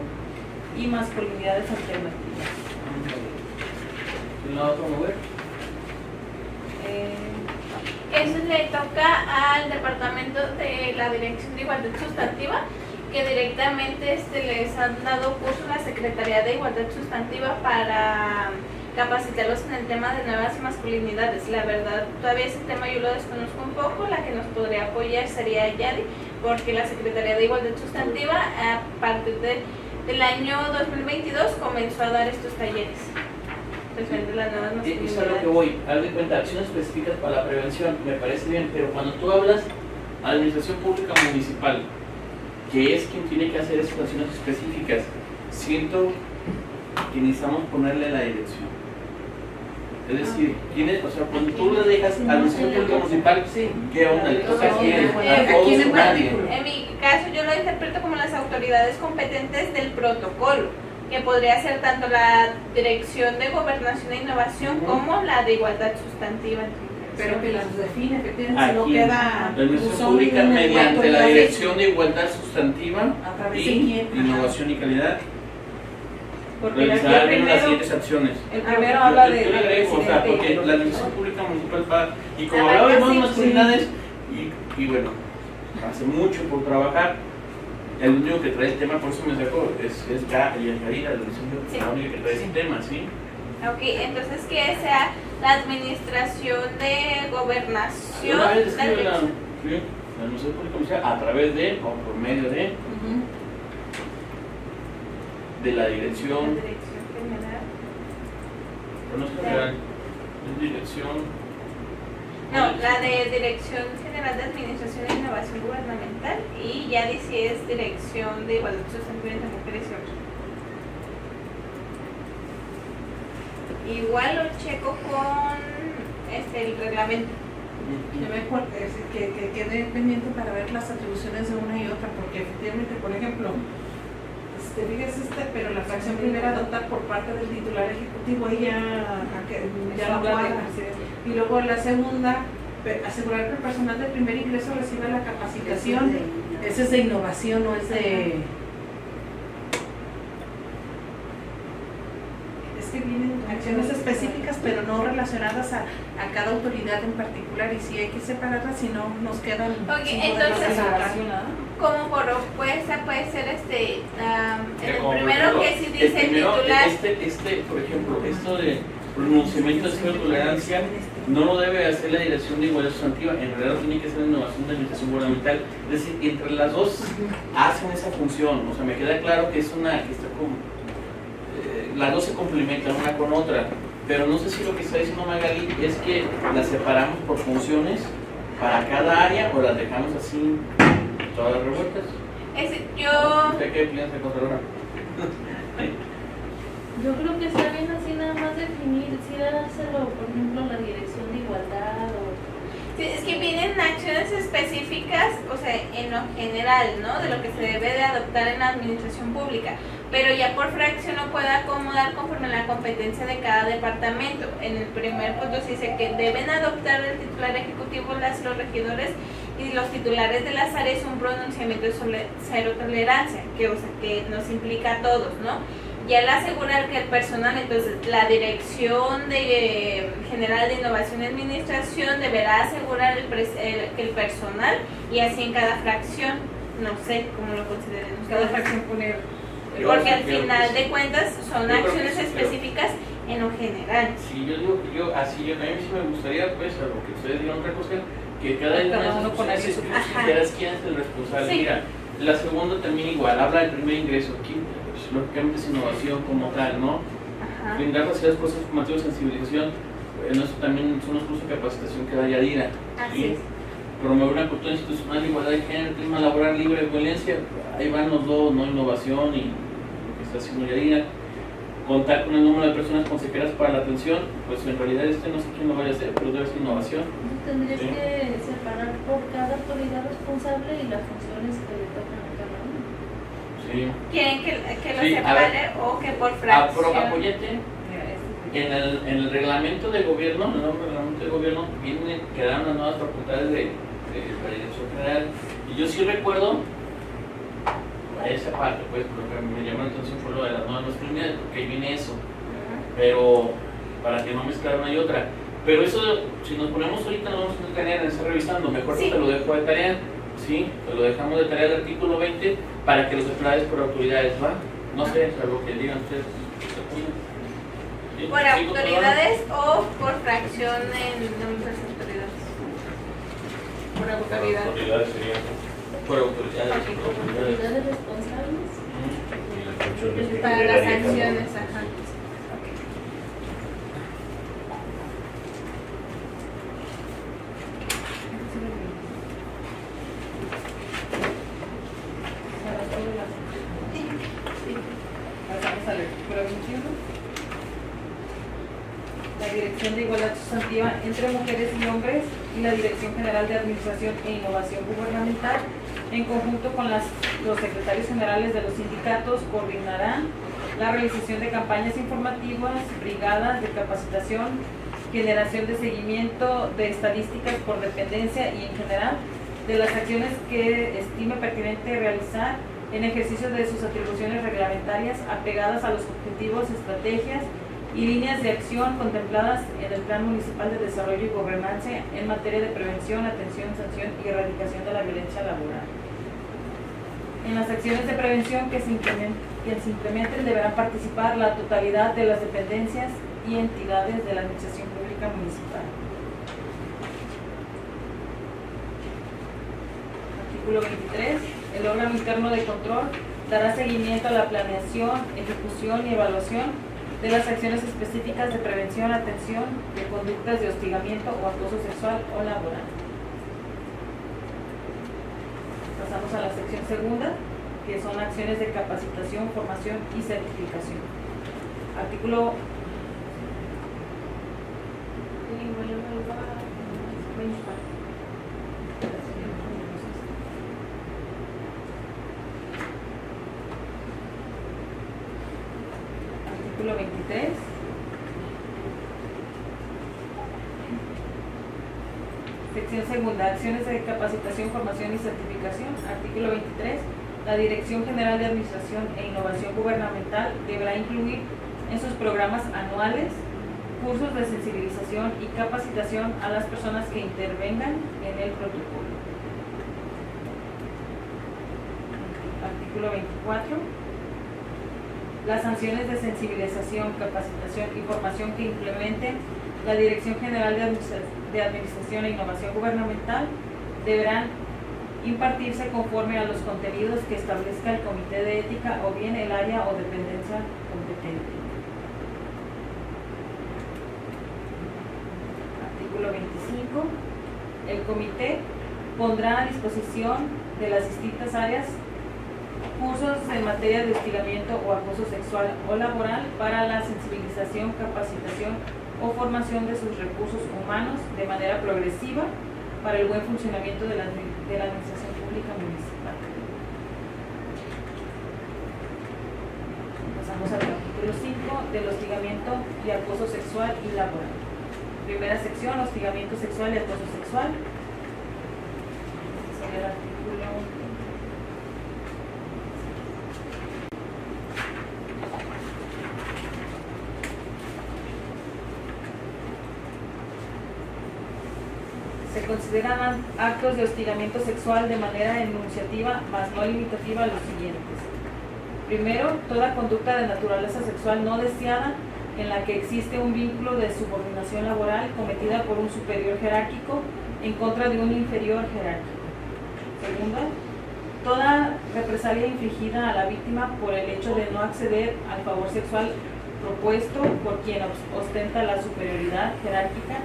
y masculinidades alternativas. ¿Quién la va a promover? Eso le toca al Departamento de la Dirección de Igualdad Sustantiva, que directamente les han dado curso a la Secretaría de Igualdad Sustantiva para capacitarlos en el tema de nuevas masculinidades. La verdad, todavía ese tema yo lo desconozco un poco. La que nos podría apoyar sería Yadi, porque la Secretaría de Igualdad Sustantiva a partir del año 2022 comenzó a dar estos talleres referente a las nuevas Es a lo que masculinidades. voy, haz de cuenta, acciones específicas para la prevención, me parece bien, pero cuando tú hablas Administración Pública Municipal, que es quien tiene que hacer esas acciones específicas, siento que necesitamos ponerle la dirección. Es decir, o sea, cuando tú le dejas a la administración pública municipal, Sí. ¿qué onda? ¿Le toca a quién? ¿A ¿A todos quién en o nadie? particular? En mi caso yo lo interpreto como las autoridades competentes del protocolo, que podría ser tanto la Dirección de Gobernación e Innovación como la de Igualdad Sustantiva. Pero que las define, efectivamente, si no Aquí, queda la administración buzón pública en el mediante cuarto la de Dirección de Igualdad Sustantiva ¿A través de y quién? Ajá. Innovación y Calidad, Porque aquí realizar el las primero, siguientes acciones. el primero habla de Yo le agrego, o sea, presidente porque y la administración pública municipal va, y como Arranca hablaba de así, nuevas masculinidades, y bueno, hace mucho por trabajar, el único que trae el tema, por eso me sacó, es Karina, Sí. la única que trae ese tema, ¿sí? Ok, entonces que sea la Administración de Gobernación, Una vez la escribe la Dirección- administración pública municipal a través de, o por medio de la la dirección, Dirección General. pero no es general, es dirección. No, la de Dirección General de Administración e Innovación Gubernamental y ya dice es Dirección de Igualdad Sustantiva entre Mujeres y Hombres. Igual lo checo con el reglamento. Que quede pendiente para ver las atribuciones de una y otra, porque efectivamente, por ejemplo, fíjese pero la fracción primera adoptar por parte del titular ejecutivo, ahí ya no cuadra. Y luego la segunda, asegurar que el personal de primer ingreso reciba la capacitación. Ese es de innovación, no es de... Es que vienen acciones específicas, pero no relacionadas a cada autoridad en particular, y si hay que separarlas, si no nos quedan... Ok, sin entonces- poderlas separar. Como por opuesta puede ser en el Como primero por que ejemplo, sí dice el titular. por ejemplo, esto de pronunciamiento de cero tolerancia no lo debe hacer la Dirección de Igualdad Sustantiva, en realidad lo tiene que hacer la Innovación de Administración Gubernamental. Es decir, entre las dos hacen esa función. O sea, me queda claro que es que está como, las dos se complementan una con otra, pero no sé si lo que está diciendo Magali es que las separamos por funciones para cada área o las dejamos así todas revueltas. ¿Usted qué piensa, Contralora? Yo creo que está bien así nada más definir, si dárselo, por ejemplo, la Dirección de Igualdad o... Sí, es que vienen acciones específicas, o sea, en lo general, ¿no? De lo que se debe de adoptar en la administración pública, pero ya por fracción lo puede acomodar conforme a la competencia de cada departamento. En el primer punto se dice que deben adoptar el titular ejecutivo, los regidores y los titulares de las áreas un pronunciamiento sobre cero tolerancia, que nos implica a todos, ¿no? Y al asegurar que el personal, entonces la Dirección General de Innovación y Administración deberá asegurar que el personal, y así en cada fracción, no sé cómo lo consideren Cada ustedes. fracción poner... Porque al creo que final sí. de cuentas son Yo creo que acciones sí, específicas en lo general. Sí, yo digo que a mí sí me gustaría, pues, a lo que ustedes digan otra cosa, que cada una de uno esas poner funciones su- específicas, quién es el responsable. Sí. Mira, la segunda también igual, habla del primer ingreso, aquí, pues, lógicamente es innovación como tal, ¿no? Ajá. Brindar facilidades, procesos formativos, sensibilización, eso también son los cursos de capacitación que da Yadira. Así es. Promover una cultura institucional de igualdad de género, clima laboral libre de violencia, ahí van los dos, ¿no? Innovación y lo que está haciendo Yadira. Contar con el número de personas consejeras para la atención, pues en realidad no sé quién lo vaya a hacer, pero debe ser innovación. Entonces tendrías Sí. que separar por cada autoridad responsable y las funciones que le tocan a cada uno. Sí. ¿Quieren que lo Sí, a separe o que por fracción? Apóyate. En el reglamento de gobierno, en el nuevo reglamento de gobierno, quedaron las nuevas facultades de la Dirección General. Y yo sí recuerdo esa parte, pues, lo que me llamó la atención fue lo de las nuevas masculinidades, porque ahí viene eso. Pero para que no mezclar una y otra. Pero eso, si nos ponemos ahorita, no vamos a tener que estar revisando. Mejor Sí. te lo dejo de tarea. Sí, te lo dejamos de tarea del artículo 20 para que los declares por autoridades, ¿va? No sé, algo que digan ustedes. ¿Sí? ¿Por ¿Sí, autoridades o por fracción en nuestras autoridades? Por autoridad. Autoridades serían por autoridades. Ok. Por autoridades. Autoridades responsables. y las funciones que Para las generarían, ¿no? sanciones, ajá. Pasamos al 21. La Dirección de Igualdad Sustantiva entre Mujeres y Hombres y la Dirección General de Administración e Innovación Gubernamental, en conjunto con los secretarios generales de los sindicatos, coordinarán la realización de campañas informativas, brigadas de capacitación, generación de seguimiento de estadísticas por dependencia y en general de las acciones que estime pertinente realizar en ejercicio de sus atribuciones reglamentarias apegadas a los objetivos, estrategias y líneas de acción contempladas en el Plan Municipal de Desarrollo y Gobernanza en materia de prevención, atención, sanción y erradicación de la violencia laboral. En las acciones de prevención que se implementen deberán participar la totalidad de las dependencias y entidades de la Administración Pública Municipal. Artículo 23. El órgano interno de control dará seguimiento a la planeación, ejecución y evaluación de las acciones específicas de prevención, atención de conductas de hostigamiento o acoso sexual o laboral. Pasamos a la sección segunda, que son acciones de capacitación, formación y certificación. Artículo 24. Artículo 23. Sección segunda, acciones de capacitación, formación y certificación. Artículo 23. La Dirección General de Administración e Innovación Gubernamental deberá incluir en sus programas anuales cursos de sensibilización y capacitación a las personas que intervengan en el protocolo. Artículo 24. Las sanciones de sensibilización, capacitación y formación que implemente la Dirección General de Administración e Innovación Gubernamental deberán impartirse conforme a los contenidos que establezca el Comité de Ética o bien el área o dependencia competente. Artículo 25. El comité pondrá a disposición de las distintas áreas cursos en materia de hostigamiento o acoso sexual o laboral para la sensibilización, capacitación o formación de sus recursos humanos de manera progresiva para el buen funcionamiento de la Administración Pública Municipal. Pasamos al capítulo 5 del hostigamiento y acoso sexual y laboral. Primera sección, hostigamiento sexual y acoso sexual. Sería el artículo 5. Se consideran actos de hostigamiento sexual de manera enunciativa, mas no limitativa, los siguientes. Primero, toda conducta de naturaleza sexual no deseada en la que existe un vínculo de subordinación laboral cometida por un superior jerárquico en contra de un inferior jerárquico. Segundo, toda represalia infligida a la víctima por el hecho de no acceder al favor sexual propuesto por quien ostenta la superioridad jerárquica.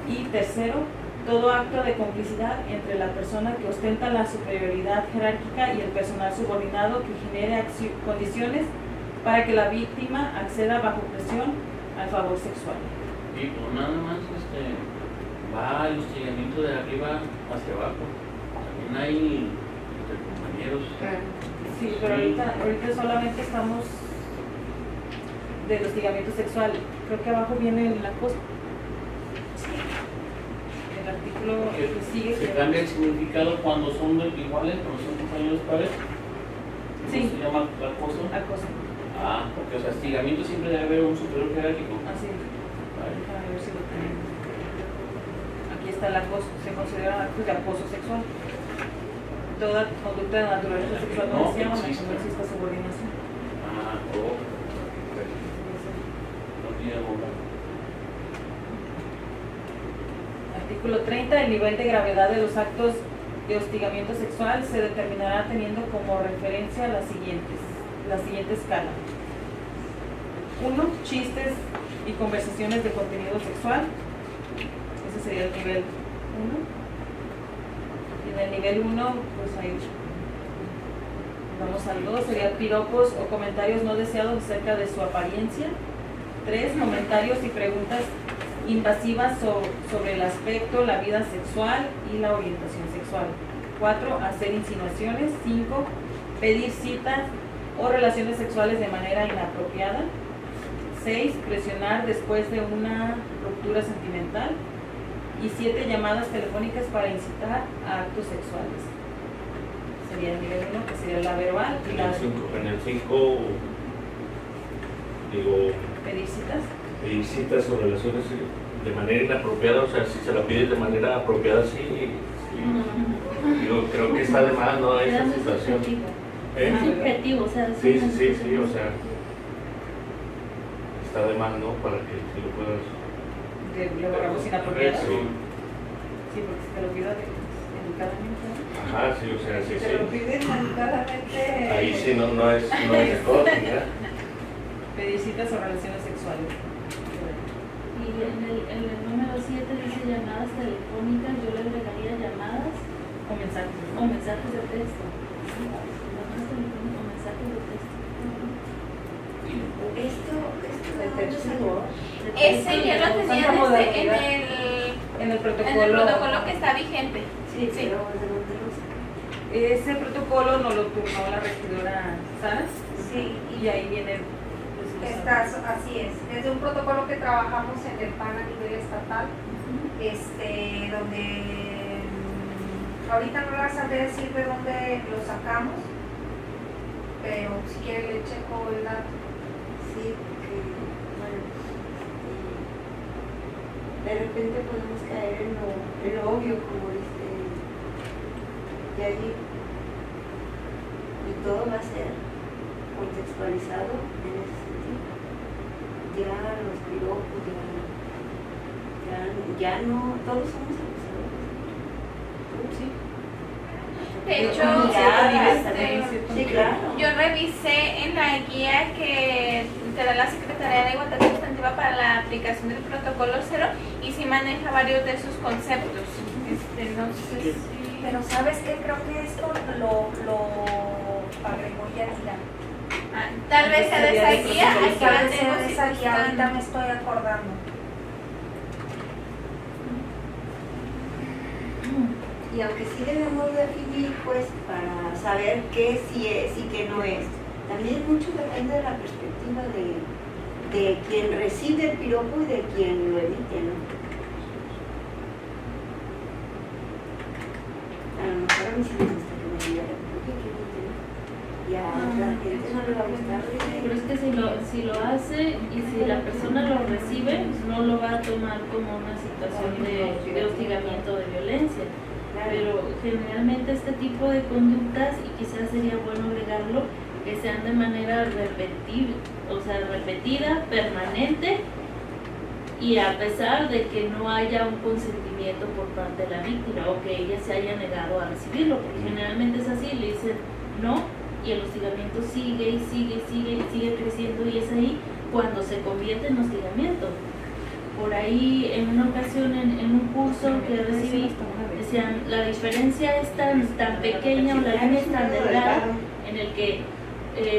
Y tercero, todo acto de complicidad entre la persona que ostenta la superioridad jerárquica y el personal subordinado que genere condiciones para que la víctima acceda bajo presión al favor sexual. Y pues nada más va el hostigamiento de arriba hacia abajo. También hay entre compañeros. Sí, pero ahorita solamente estamos del hostigamiento sexual. Creo que abajo viene el acoso. El artículo que sigue. Se cambia el significado cuando son iguales, cuando son compañeros pares. Sí. Se llama acoso. Acoso. Ah, porque o sea, hostigamiento siempre debe haber un superior jerárquico. Así es. Vale. A ver si lo tenemos. Aquí está el acoso. Se considera actos de acoso sexual. Toda conducta de naturaleza sexual no deseada cuando exista subordinación. Ah, no tiene bomba. Artículo 30. El nivel de gravedad de los actos de hostigamiento sexual se determinará teniendo como referencia la siguiente escala. 1. Chistes y conversaciones de contenido sexual. Ese sería el nivel 1. Y en el nivel 1, pues ahí vamos al 2. Sería piropos o comentarios no deseados acerca de su apariencia. 3. Comentarios y preguntas invasivas sobre el aspecto, la vida sexual y la orientación sexual. 4. Hacer insinuaciones. 5. Pedir citas o relaciones sexuales de manera inapropiada. 6. Presionar después de una ruptura sentimental. Y 7. Llamadas telefónicas para incitar a actos sexuales. Sería el nivel 1, que sería la verbal. Y la En el 5, digo, pedir citas. pedir citas o relaciones de manera inapropiada, o sea, si se la pides de manera apropiada, sí. Digo, creo que está de más, ¿no? Era Esa muy situación. subjetivo. ¿Eh? Es subjetivo, o sea, Sí, o sea, está de más, ¿no? Para que si lo puedas. Le borramos inapropiada. Sí. Sí, porque se te lo pido educadamente. ¿No? Ajá, sí, o sea, sí, Se lo sí. piden educadamente. Ahí sí no es cosa, ¿ya? Pedir citas o relaciones sexuales. Y en el número 7 dice llamadas telefónicas, yo le agregaría llamadas O mensajes. o mensajes de texto. Llamadas telefónicas o mensajes de texto. Esto El texto salió. Ese ya lo tenía Tanta desde modernidad. En el protocolo. que está vigente. sí, Sí. pero ¿de dónde lo sacan? Ese protocolo nos lo turnó la regidora Sara Sí, y ahí viene. así es de un protocolo que trabajamos en el PAN a nivel estatal, donde ahorita no la sabré decir de dónde lo sacamos, pero si quiere le checo el dato. Sí, porque, bueno, de repente podemos caer en lo obvio, como dice Yair, y todo va a ser contextualizado en ese sentido. Ya los piropos, ya no, todos somos abusadores. Sí. De hecho, Sí, claro. yo revisé en la guía que te da la Secretaría de Igualdad Sustantiva para la aplicación del protocolo 0 y sí maneja varios de sus conceptos. No sé si... Pero ¿sabes qué? Creo que esto lo agregó Yanira. Tal vez sea de esa guía, aquí Tal la vez sea tengo de si esa guía, gustan. ahorita me estoy acordando. Y aunque sí debemos definir, pues, para saber qué sí es y qué no es, también mucho depende de la perspectiva de quien recibe el piropo y de quien lo emite, ¿no? A lo mejor a mí sí me gusta que me digan, oye, qué bonito, ¿no? Y a la gente no le va a gustar. Pero es que si lo hace y si la persona lo recibe, no lo va a tomar como una situación de hostigamiento o de violencia. Pero generalmente este tipo de conductas, y quizás sería bueno agregarlo, que sean de manera repetida, permanente, y a pesar de que no haya un consentimiento por parte de la víctima o que ella se haya negado a recibirlo, porque generalmente es así, le dicen no y el hostigamiento sigue y sigue creciendo, y es ahí cuando se convierte en hostigamiento. Por ahí en una ocasión en un curso que recibí decían la diferencia es tan pequeña o la línea es tan delgada en el que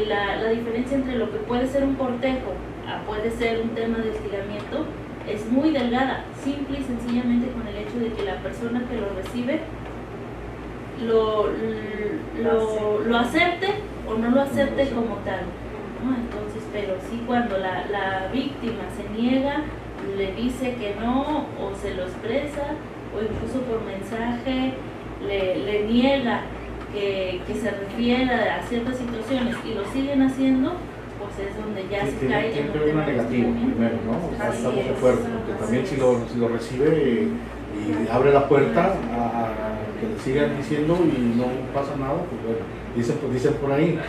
la diferencia entre lo que puede ser un cortejo a puede ser un tema de hostigamiento es muy delgada, simple y sencillamente con el hecho de que la persona que lo recibe lo acepte o no lo acepte como tal, ¿no? Entonces, pero sí cuando la víctima se niega, le dice que no o se lo expresa o incluso por mensaje le niega que se refiera a ciertas situaciones y lo siguen haciendo, pues es donde ya se cae Tiene en que un haber una tema de negativa hostigamiento. primero, ¿no? O sea, Así estamos de es. acuerdo, porque también si lo recibe y abre la puerta a que le sigan diciendo y no pasa nada, pues bueno, dicen por ahí,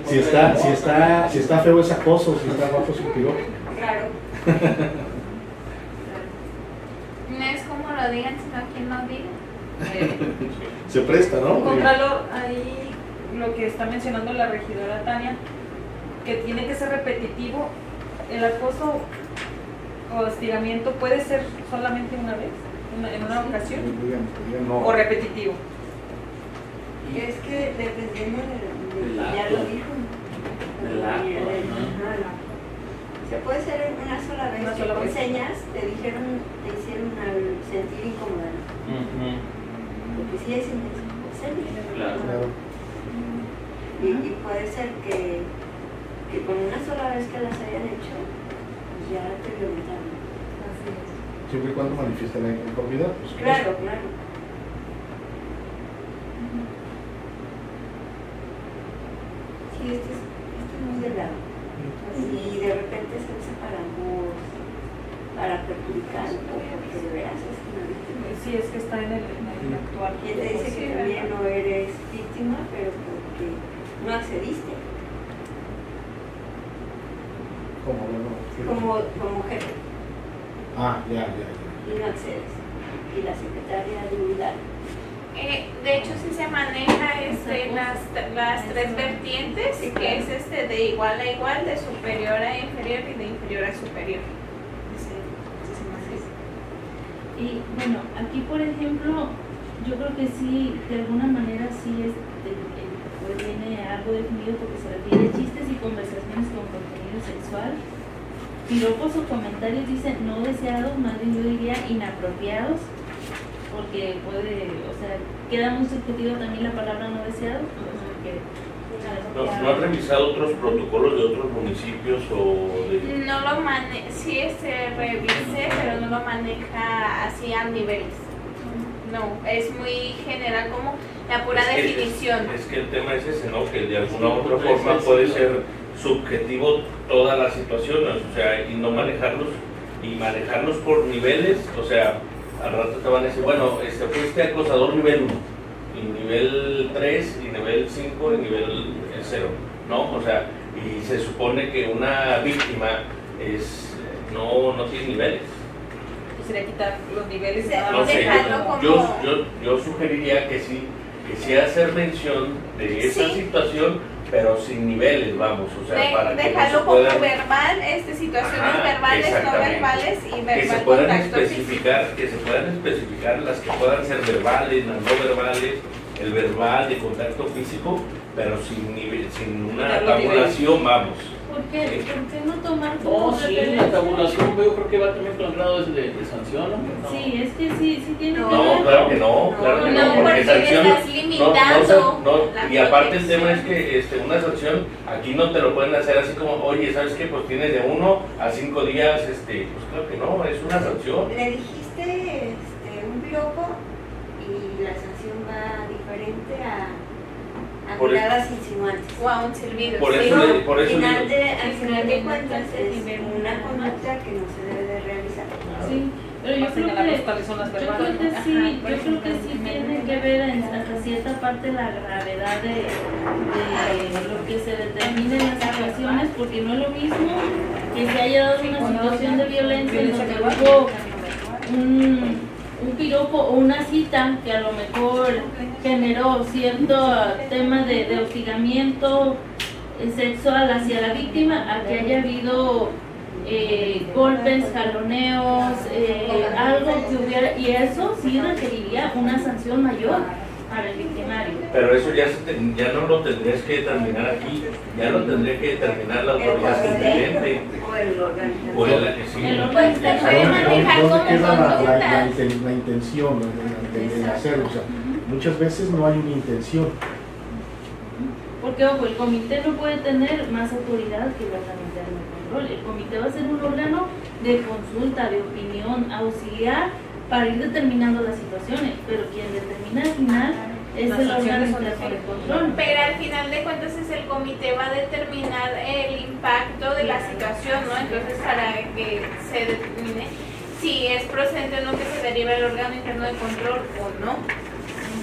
si está feo es acoso, si está guapo es un piropo. Claro. No es como lo digan, sino quien lo diga. Se presta, ¿no? Contralor, ahí lo que está mencionando la regidora Tania, que tiene que ser repetitivo, el acoso o hostigamiento puede ser solamente una vez, en una ocasión, No. o repetitivo. Es que dependiendo de Del ya acto. lo dijo. Del acto, Se puede ser una sola vez, Una que sola con vez. señas te hicieron sentir incómoda, ¿no? Ujú. Porque sí es intención, señas. Claro. Claro. Y puede ser que con una sola vez que las hayan hecho, pues ya te violentaron. Así es. Siempre y cuando manifieste la inconformidad. Pues, Claro, claro. Sí, este es muy delgado. Y de repente se usa para perjudicar o porque de veras es una víctima. Sí, es que está en el actual. Y él te dice que también no eres víctima, pero porque no accediste ¿Cómo? como jefe Ah, ya. y no accedes. Y la secretaria individual. De hecho, sí se maneja las tres vertientes, Sí, que claro. es de igual a igual, de superior a inferior y de inferior a superior. Y bueno, aquí por ejemplo, yo creo que sí, de alguna manera sí pues viene algo definido porque se refiere a chistes y conversaciones con contenido sexual. Piropos o comentarios dicen no deseados, más bien yo diría inapropiados, porque puede, o sea, queda muy subjetiva también la palabra no deseados, pues, porque ¿No han revisado otros protocolos de otros municipios o de...? No lo maneja, sí se revise, pero no lo maneja así a niveles. No, es muy general como la pura Es que- definición. Es que el tema es ese, ¿no? Que de alguna u otra forma puede ser subjetivo todas las situaciones, o sea, y no manejarlos, y manejarlos por niveles, o sea, al rato te van a decir, bueno, fuiste acosador nivel 1, y nivel 3, y nivel 5, y nivel 0, ¿no? O sea, y se supone que una víctima no tiene niveles. Quisiera quitar los niveles. Sí, nada No más. sé, dejarlo como- yo sugeriría que sí hacer mención de esa Sí. situación, pero sin niveles, vamos, o sea, para que no Dejarlo se como puedan, verbal, situaciones Ajá, verbales, no exactamente. verbales y que se verbal puedan contacto físico. especificar las que puedan ser verbales, las no verbales, el verbal de contacto físico, pero sin una Quitar los tabulación, vamos. ¿por qué no tomar No, como sí, la referencia? tabulación yo creo que va también con grado de sanción, ¿no? Sí, es que sí tiene No. que No, ver. claro que no, claro que No, no, porque porque sanción estás limitando la y aparte el tema protección. es que una sanción aquí no te lo pueden hacer así como, oye, ¿sabes qué? Pues tienes de 1 a 5 días, pues claro que no, es una sanción. Le dijiste un piropo y la sanción va diferente a Por eso- miradas insinuantes. O a un silbido. Por sí. eso Pero por eso al digo- final de cuentas es nivel una conducta que no se debe de realizar. Sí, pero yo Más creo señalar que cuáles son las Yo creo verbales, que ¿no? sí, Ajá, yo creo que sí tiene que ver hasta cierta parte la gravedad de lo que se determina en las situaciones, porque no es lo mismo que se haya dado una situación de violencia en donde hubo un piropo o una cita que a lo mejor generó cierto tema de hostigamiento sexual hacia la víctima, a que haya habido golpes, jaloneos, algo que hubiera, y eso sí requeriría una sanción mayor para el victimario. Pero eso ya no lo tendrías que determinar aquí, ya lo tendría que determinar la autoridad competente. O el organizador. O sí. El Pues se puede manejar ¿Dónde como queda conductas. la intención de hacerlo? O sea, muchas veces no hay una intención. Porque, ojo, el comité no puede tener más autoridad que el órgano interno de control. El comité va a ser un órgano de consulta, de opinión, auxiliar para ir determinando las situaciones, pero quien determina al final es Las el órgano sanciones son interno de de control. Pero al final de cuentas es el comité va a determinar el impacto de la situación, ¿no? Entonces para que se determine si es procedente o no que se derive al órgano interno de control o no.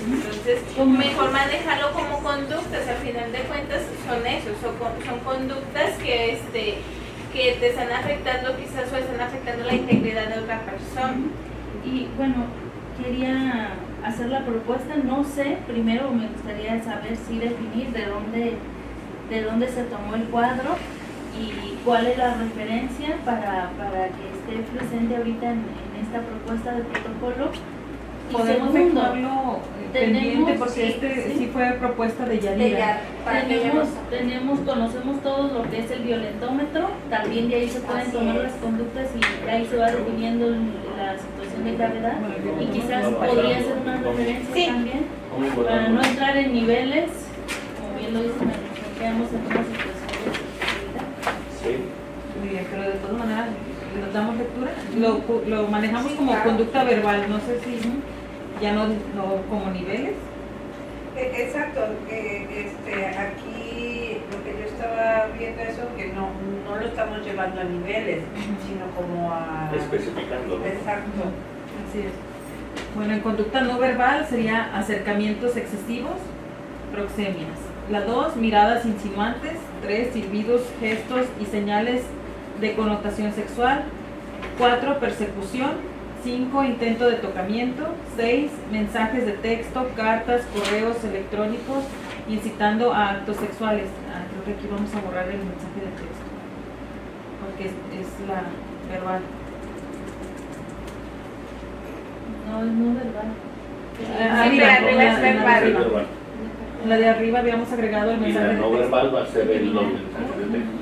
Entonces, mejor manejarlo como conductas, al final de cuentas son esos, son conductas que te están afectando quizás o están afectando la integridad de otra persona. Y bueno, quería hacer la propuesta, no sé, primero me gustaría saber si definir de dónde se tomó el cuadro y cuál es la referencia para que esté presente ahorita en esta propuesta de protocolo, Y podemos segundo, dejarlo pendiente tenemos- porque sí. sí fue propuesta de Yadira. Conocemos todos lo que es el violentómetro, también de ahí se pueden Así tomar es. las conductas y de ahí se va definiendo la situación de gravedad y quizás Bueno, podría bueno, ser una bueno. referencia Sí. también Muy para importante. no entrar en niveles, como bien lo dicen, nos quedamos en una situación de sensibilidad. Sí. Muy bien, pero de todas maneras, ¿nos damos lectura? Lo manejamos como conducta verbal, no sé si ya no como niveles. Exacto, aquí lo que yo estaba viendo eso, que no lo estamos llevando a niveles, sino como a... Especificando, ¿no? Exacto. Así es. Bueno, en conducta no verbal sería acercamientos excesivos, proxemias. La 2, miradas insinuantes. 3, silbidos, gestos y señales de connotación sexual. 4, persecución. 5, intento de tocamiento. 6, mensajes de texto, cartas, correos electrónicos incitando a actos sexuales. Creo que aquí vamos a borrar el mensaje de texto porque es la verbal. No, es no verbal. Arriba, pero arriba es en la verbal. de arriba. En la de arriba habíamos agregado el Y mensaje la de no texto. verbal va a ser los mensajes de texto.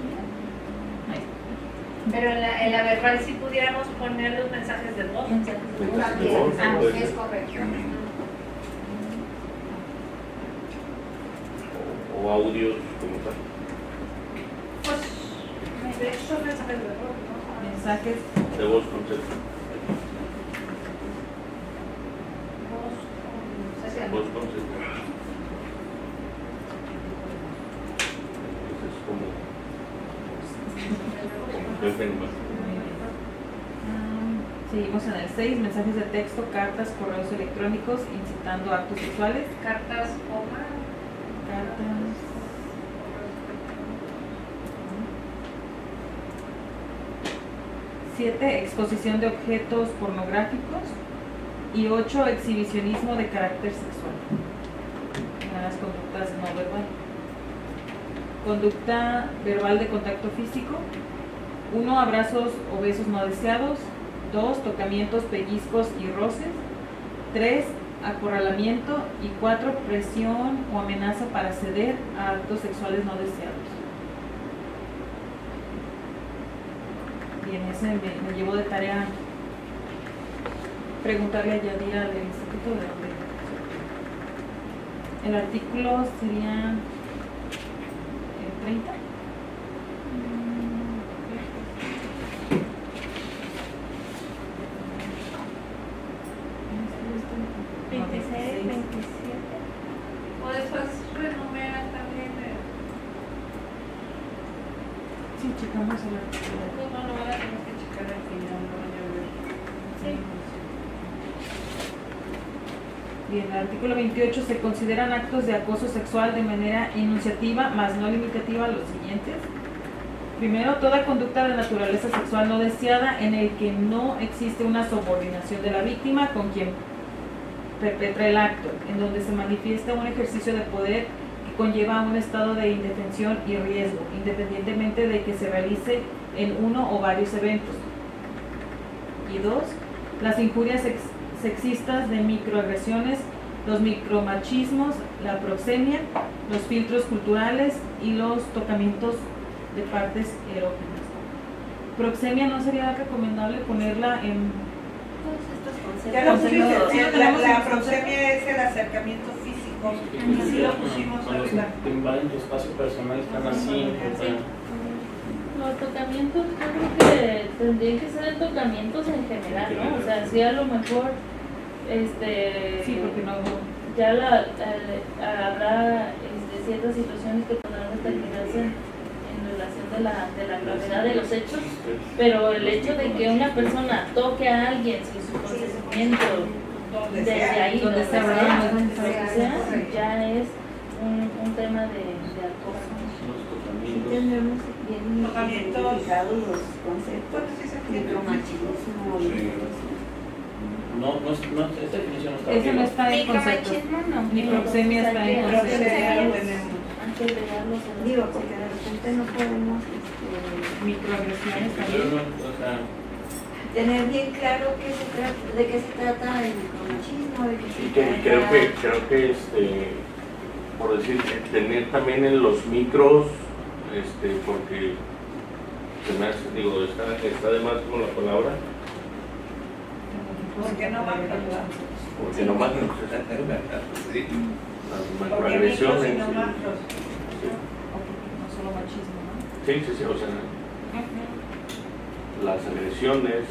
Pero en la verbal sí pudiéramos poner los mensajes de voz. Mensajes de voz. También, Pues, es correcto. o audios como tal. Pues, de hecho son mensajes de voz, ¿no? Mensajes De voz con texto. Voz con- o sea, Voz con texto. Entonces, como jefe nomás. Seguimos en el 6, mensajes de texto, cartas, correos electrónicos incitando a actos sexuales. Cartas, coma. Cartas. 7, exposición de objetos pornográficos. Y 8, exhibicionismo de carácter sexual. En las conductas no verbal. Conducta verbal de contacto físico. 1, abrazos o besos no deseados. 2, tocamientos, pellizcos y roces. 3, acorralamiento. Y 4, presión o amenaza para ceder a actos sexuales no deseados. Bien, ese me llevó de tarea preguntarle a Yadira del Instituto de dónde. El artículo sería el 30. 26, 27. O después renumeran también. Sí, checamos el artículo. No, van a tener que checar al final, no van a ver. Bien, el artículo 28 se consideran actos de acoso sexual de manera enunciativa, más no limitativa los siguientes. Primero, toda conducta de naturaleza sexual no deseada en el que no existe una subordinación de la víctima con quien perpetra el acto, en donde se manifiesta un ejercicio de poder que conlleva un estado de indefensión y riesgo, independientemente de que se realice en uno o varios eventos. Y 2, las injurias sexistas de microagresiones, los micromachismos, la proxemia, los filtros culturales y los tocamientos de partes erógenas. Proxemia no sería recomendable ponerla en... Ya lo pusiste, Sí, lo tenemos en la los proxemia es el acercamiento físico. Y sí lo pusimos Cuando ahorita. te invaden tu espacio personal, están así. o sea, Los tocamientos, yo creo que tendrían que ser tocamientos en general, ¿no? O sea, sí a lo mejor, Sí, porque no... ya habrá ciertas situaciones que podrán determinarse en relación de la gravedad de los hechos, pero el hecho de que una persona toque a alguien sin su consentimiento, Donde desde sea. ahí, donde sea, sea, ¿verdad? donde Sea, sea, correcto. ya es un tema de acoso. los tocamientos. Tenemos bien Tocamientos. identificados los conceptos, Bueno, sí se entiende. micromachismo, Sí. Esta definición no está Ese no bien. está en conceptos. Micromachismo no. Ni proxemia está en Proxemia conceptos. ya lo tenemos. Hay que agregarlos en los digo, porque de repente no podemos Microagresiones Pero también. no, o sea, tener bien claro qué se trata, de qué se trata el micromachismo. machismo, de Y creo que por decir, tener también en los micros, porque se me hace, digo, está de más con la palabra, Porque no macros, ¿verdad? porque no más Sí. las Porque macroagresiones. micros y no macros. No solo machismo, ¿no? Sí, o sea, las agresiones,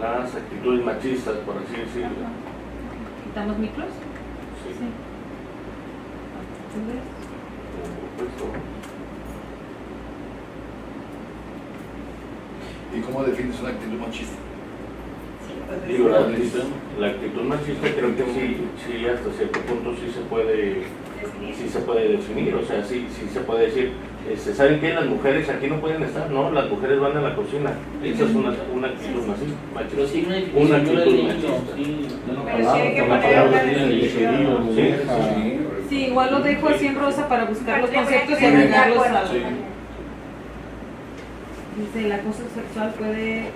las actitudes machistas, por así decirlo. ¿Quitamos micros? Sí. Sí. Por supuesto. ¿Y cómo defines una actitud machista? Pues Digo, es- la actitud machista creo que sí hasta cierto punto sí se puede definir, o sea, sí se puede decir, ¿saben qué? Las mujeres aquí no pueden estar, ¿no? Las mujeres van a la cocina. Esa es una actitud Pero sí, machista. una Una actitud actitud machista. machista. Sí, Pero sí hay que Con la poner palabra una tiene el definición. querido, Sí, deja. Sí, igual lo dejo así en rosa para buscar los Porque voy a conceptos y poner de agregarlos acuerdo. al... Sí. Dice, el acoso sexual puede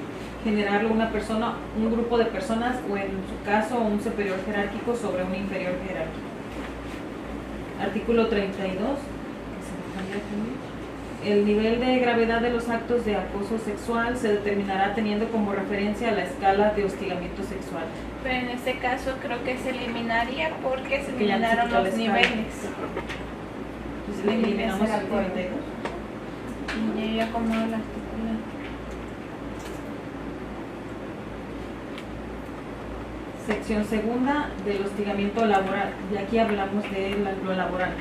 generarlo una persona, un grupo de personas o en su caso un superior jerárquico sobre un inferior jerárquico. Artículo 32. Que se me cambia aquí. El nivel de gravedad de los actos de acoso sexual se determinará teniendo como referencia la escala de hostigamiento sexual. Pero en este caso creo que se eliminaría porque se Que ya eliminaron se quitó la los escala. niveles. Entonces le eliminamos el 32. Y yo acomodo el artículo. Sección segunda del hostigamiento laboral. Y aquí hablamos de lo laboral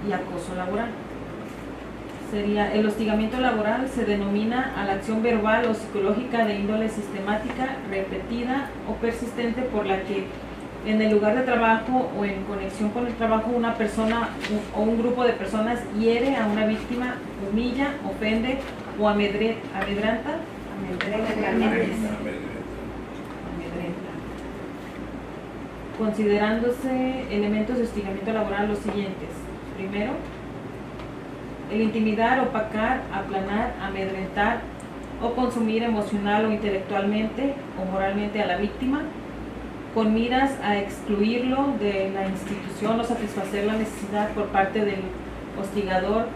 y acoso laboral. Sería el hostigamiento laboral se denomina a la acción verbal o psicológica de índole sistemática, repetida o persistente por la que en el lugar de trabajo o en conexión con el trabajo una persona o un grupo de personas hiere a una víctima, humilla, ofende o amedrenta. Considerándose elementos de hostigamiento laboral los siguientes. Primero, el intimidar, opacar, aplanar, amedrentar o consumir emocional o intelectualmente o moralmente a la víctima con miras a excluirlo de la institución o satisfacer la necesidad por parte del hostigador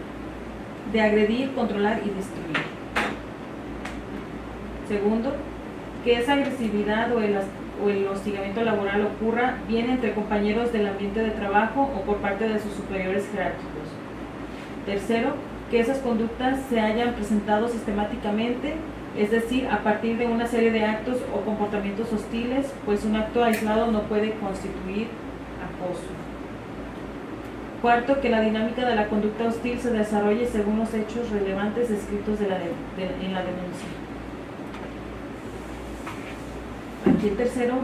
de agredir, controlar y destruir. Segundo, que esa agresividad o el hostigamiento laboral ocurra bien entre compañeros del ambiente de trabajo o por parte de sus superiores jerárquicos. Tercero, que esas conductas se hayan presentado sistemáticamente, es decir, a partir de una serie de actos o comportamientos hostiles, pues un acto aislado no puede constituir acoso. Cuarto, que la dinámica de la conducta hostil se desarrolle según los hechos relevantes descritos en la denuncia. Aquí el tercero,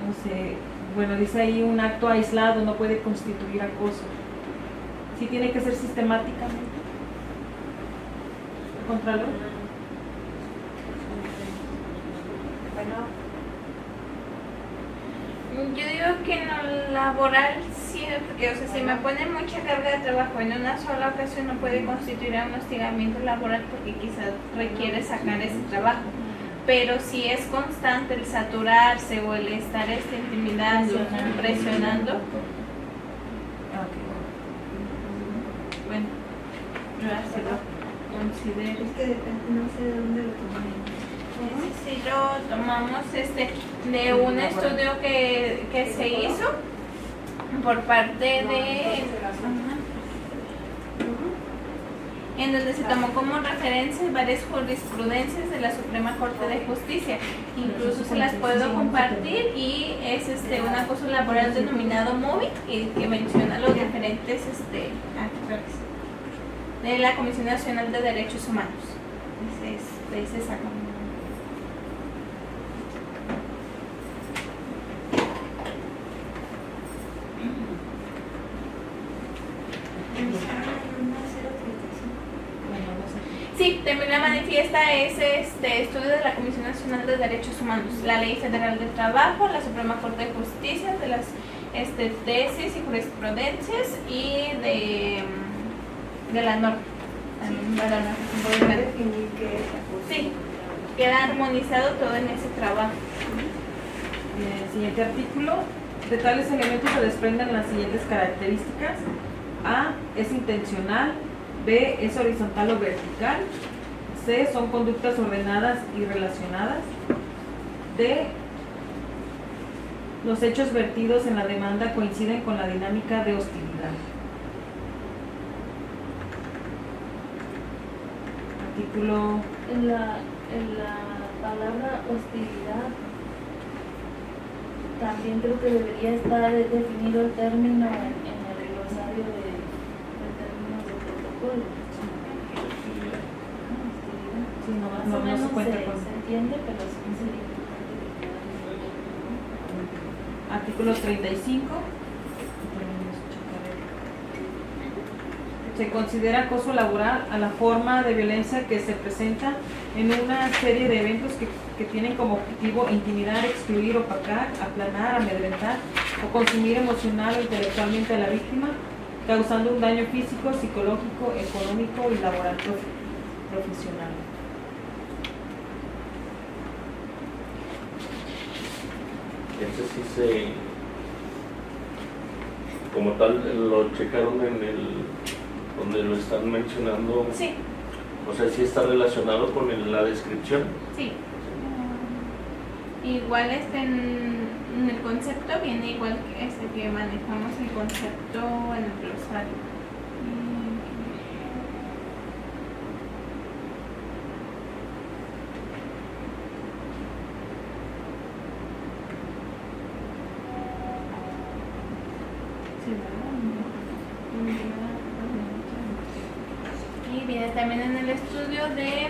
no sé, bueno, dice ahí un acto aislado no puede constituir acoso. Sí tiene que ser sistemáticamente. ¿Contralor? Bueno, Yo digo que en lo laboral sí, porque o sea, si me ponen mucha carga de trabajo en una sola ocasión no puede constituir un hostigamiento laboral porque quizás requiere sacar ese trabajo. Pero si es constante el saturarse o el estar intimidando, presionando, bueno, yo así lo considero. Es que depende, no sé de dónde lo tomamos. Sí, lo tomamos de un estudio que se hizo por parte de en donde se tomó como referencia varias jurisprudencias de la Suprema Corte de Justicia. Incluso se las puedo compartir y es un acoso laboral denominado MOVI y que menciona los diferentes de la Comisión Nacional de Derechos Humanos. De ese saco. Sí, también la manifiesta ese estudio de la Comisión Nacional de Derechos Humanos, la Ley Federal del Trabajo, la Suprema Corte de Justicia, de las tesis y jurisprudencias y de la norma. ¿Pueden definir qué es acoso? Sí, queda armonizado todo en ese trabajo. Siguiente artículo. De tales elementos se desprenden las siguientes características. A. Es intencional. B. Es horizontal o vertical. C. Son conductas ordenadas y relacionadas. D. Los hechos vertidos en la demanda coinciden con la dinámica de hostilidad. Artículo. En la palabra hostilidad también creo que debería estar definido el término en el glosario de términos de protocolo. Hostilidad. Sí, no, Más no, o no menos se cuenta con. se entiende, pero sí sería importante que quedara. Artículo 35. Se considera acoso laboral a la forma de violencia que se presenta en una serie de eventos que tienen como objetivo intimidar, excluir, opacar, aplanar, amedrentar o consumir emocional o intelectualmente a la víctima, causando un daño físico, psicológico, económico y laboral profesional. Ese sí se, como tal, lo checaron en el, donde lo están mencionando. Sí, O sea, sí está relacionado con la descripción. sí. Igual en el concepto viene igual que manejamos el concepto en el glosario. Y viene también en el estudio de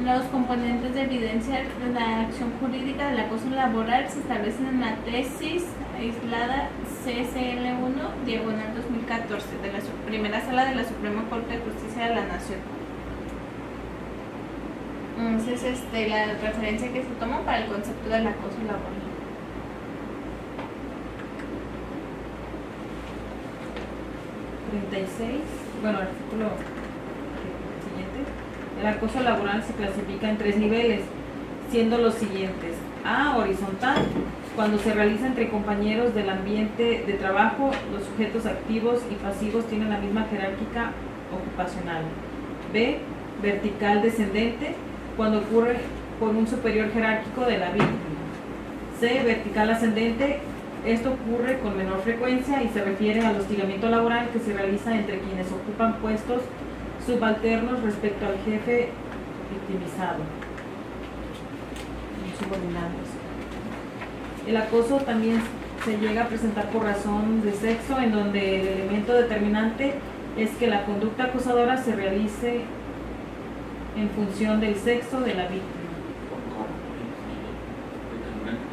los componentes de evidencia de la acción jurídica del acoso laboral se establecen en la tesis aislada CSL1, diagonal 2014, de la primera sala de la Suprema Corte de Justicia de la Nación. Entonces, la referencia que se toma para el concepto del acoso laboral. Bueno, artículo siguiente. El acoso laboral se clasifica en 3 niveles, siendo los siguientes. A. Horizontal, cuando se realiza entre compañeros del ambiente de trabajo, los sujetos activos y pasivos tienen la misma jerárquica ocupacional. B. Vertical descendente, cuando ocurre por un superior jerárquico de la víctima. C. Vertical ascendente, esto ocurre con menor frecuencia y se refiere al hostigamiento laboral que se realiza entre quienes ocupan puestos subalternos respecto al jefe victimizado, subordinados. El acoso también se llega a presentar por razón de sexo, en donde el elemento determinante es que la conducta acosadora se realice en función del sexo de la víctima.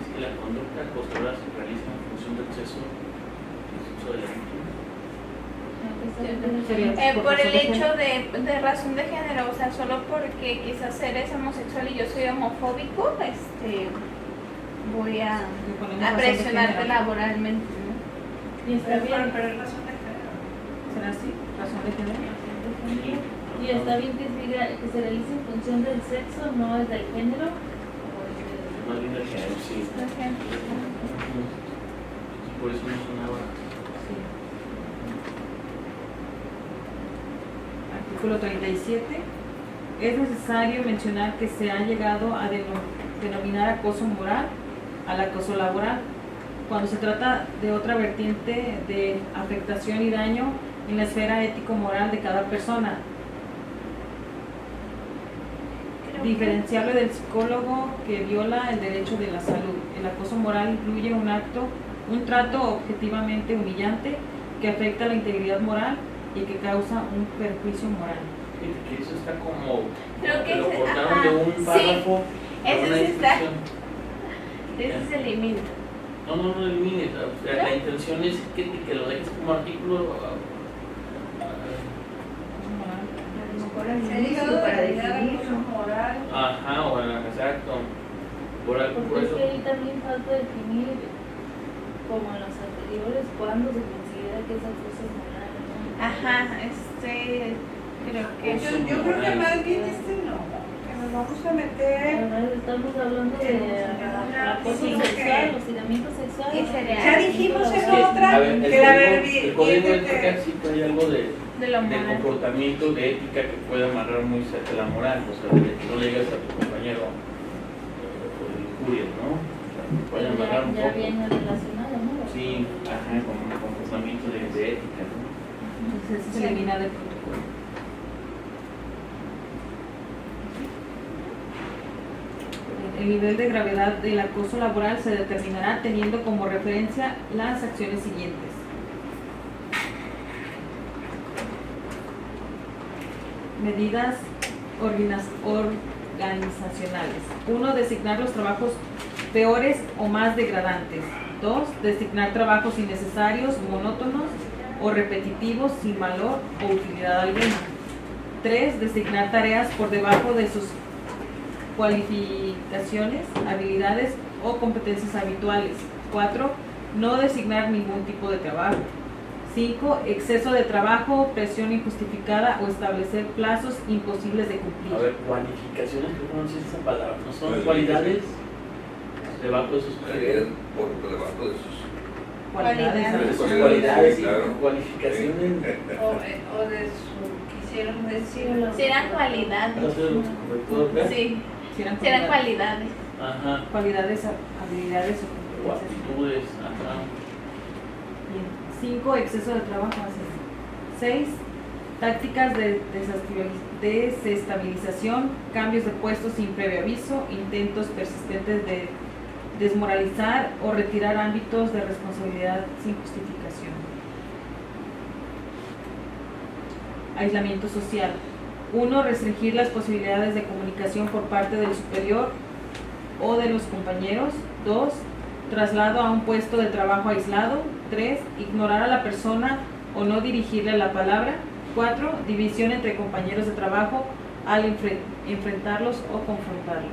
Es que la conducta acosadora se realiza en función del sexo de la víctima. Por el hecho de razón de género, o sea, solo porque quizás eres homosexual y yo soy homofóbico, voy a presionarte laboralmente, ¿no? Y está bien. Pero es razón de género. ¿Será así? ¿Razón de género? Y está bien que se realice en función del sexo, no es del género. Más bien el género, sí. Por ejemplo. Por eso no sonaba. Artículo 37. Es necesario mencionar que se ha llegado a denominar acoso moral al acoso laboral, cuando se trata de otra vertiente de afectación y daño en la esfera ético-moral de cada persona, diferenciable del psicólogo que viola el derecho de la salud. El acoso moral incluye un trato objetivamente humillante que afecta la integridad moral y que causa un perjuicio moral. Que eso está como. Creo que lo ese- cortaron ajá, de un sí. párrafo. Ese con una sí está. descripción. Ese se elimina. No elimines. O sea, la intención es que lo dejes como artículo. Mejor Se ha al llegado inicio a para determinar definirlo. acoso moral. Ajá, bueno, exacto. Por Porque es eso. que ahí también falta definir, como en los anteriores, cuándo se considera que esa cosa es moral, ¿no? Ajá, creo que Yo creo que más bien no. Que no Nos vamos a meter. Estamos hablando de acoso Sí, sexual, hostigamiento sexual. Y sería- Ya dijimos en Sí, otra A ver, el que la el código verbiente ética sí trae algo de de lo de moral. comportamiento, de ética que puede amarrar muy cerca de la moral, o sea, de que no le digas a tu compañero por injurias, ¿no? O sea, que puede amarrar un Ya poco. viene relacionado, ¿no? Sí, ajá, con un comportamiento de ética, ¿no? Entonces eso se elimina del protocolo. El nivel de gravedad del acoso laboral se determinará teniendo como referencia las acciones siguientes. Medidas organizacionales. 1. Designar los trabajos peores o más degradantes. 2. Designar trabajos innecesarios, monótonos o repetitivos sin valor o utilidad alguna. 3. Designar tareas por debajo de sus cualificaciones, habilidades o competencias habituales. 4. No designar ningún tipo de trabajo. 5. Exceso de trabajo, presión injustificada o establecer plazos imposibles de cumplir. A ver, cualificaciones, ¿qué pronuncias esa palabra? ¿No son Cualificaciones. cualidades debajo de sus Tareas por debajo de sus. Cualidades. cualidades y Claro. cualificaciones? O de su, quisieron decir. Si eran cualidades. ¿No sé lo correcto acá? Sí, Si eran si eran cualidades. Ajá, cualidades, habilidades o o competencias. actitudes, ajá. Bien. 5. Exceso de trabajo. 6. Tácticas de desestabilización, cambios de puesto sin previo aviso, intentos persistentes de desmoralizar o retirar ámbitos de responsabilidad sin justificación. Aislamiento social. 1. Restringir las posibilidades de comunicación por parte del superior o de los compañeros. 2. Traslado a un puesto de trabajo aislado. 3. Ignorar a la persona o no dirigirle la palabra. 4. División entre compañeros de trabajo al enfrentarlos o confrontarlos.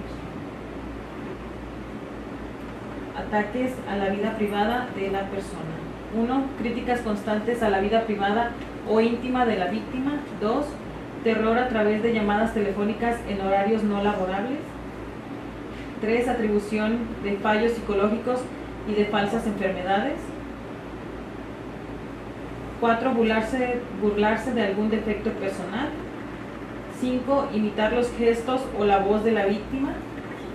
Ataques a la vida privada de la persona. 1. Críticas constantes a la vida privada o íntima de la víctima. 2. Terror a través de llamadas telefónicas en horarios no laborables. 3. Atribución de fallos psicológicos y de falsas enfermedades. 4. Burlarse de algún defecto personal. 5. Imitar los gestos o la voz de la víctima.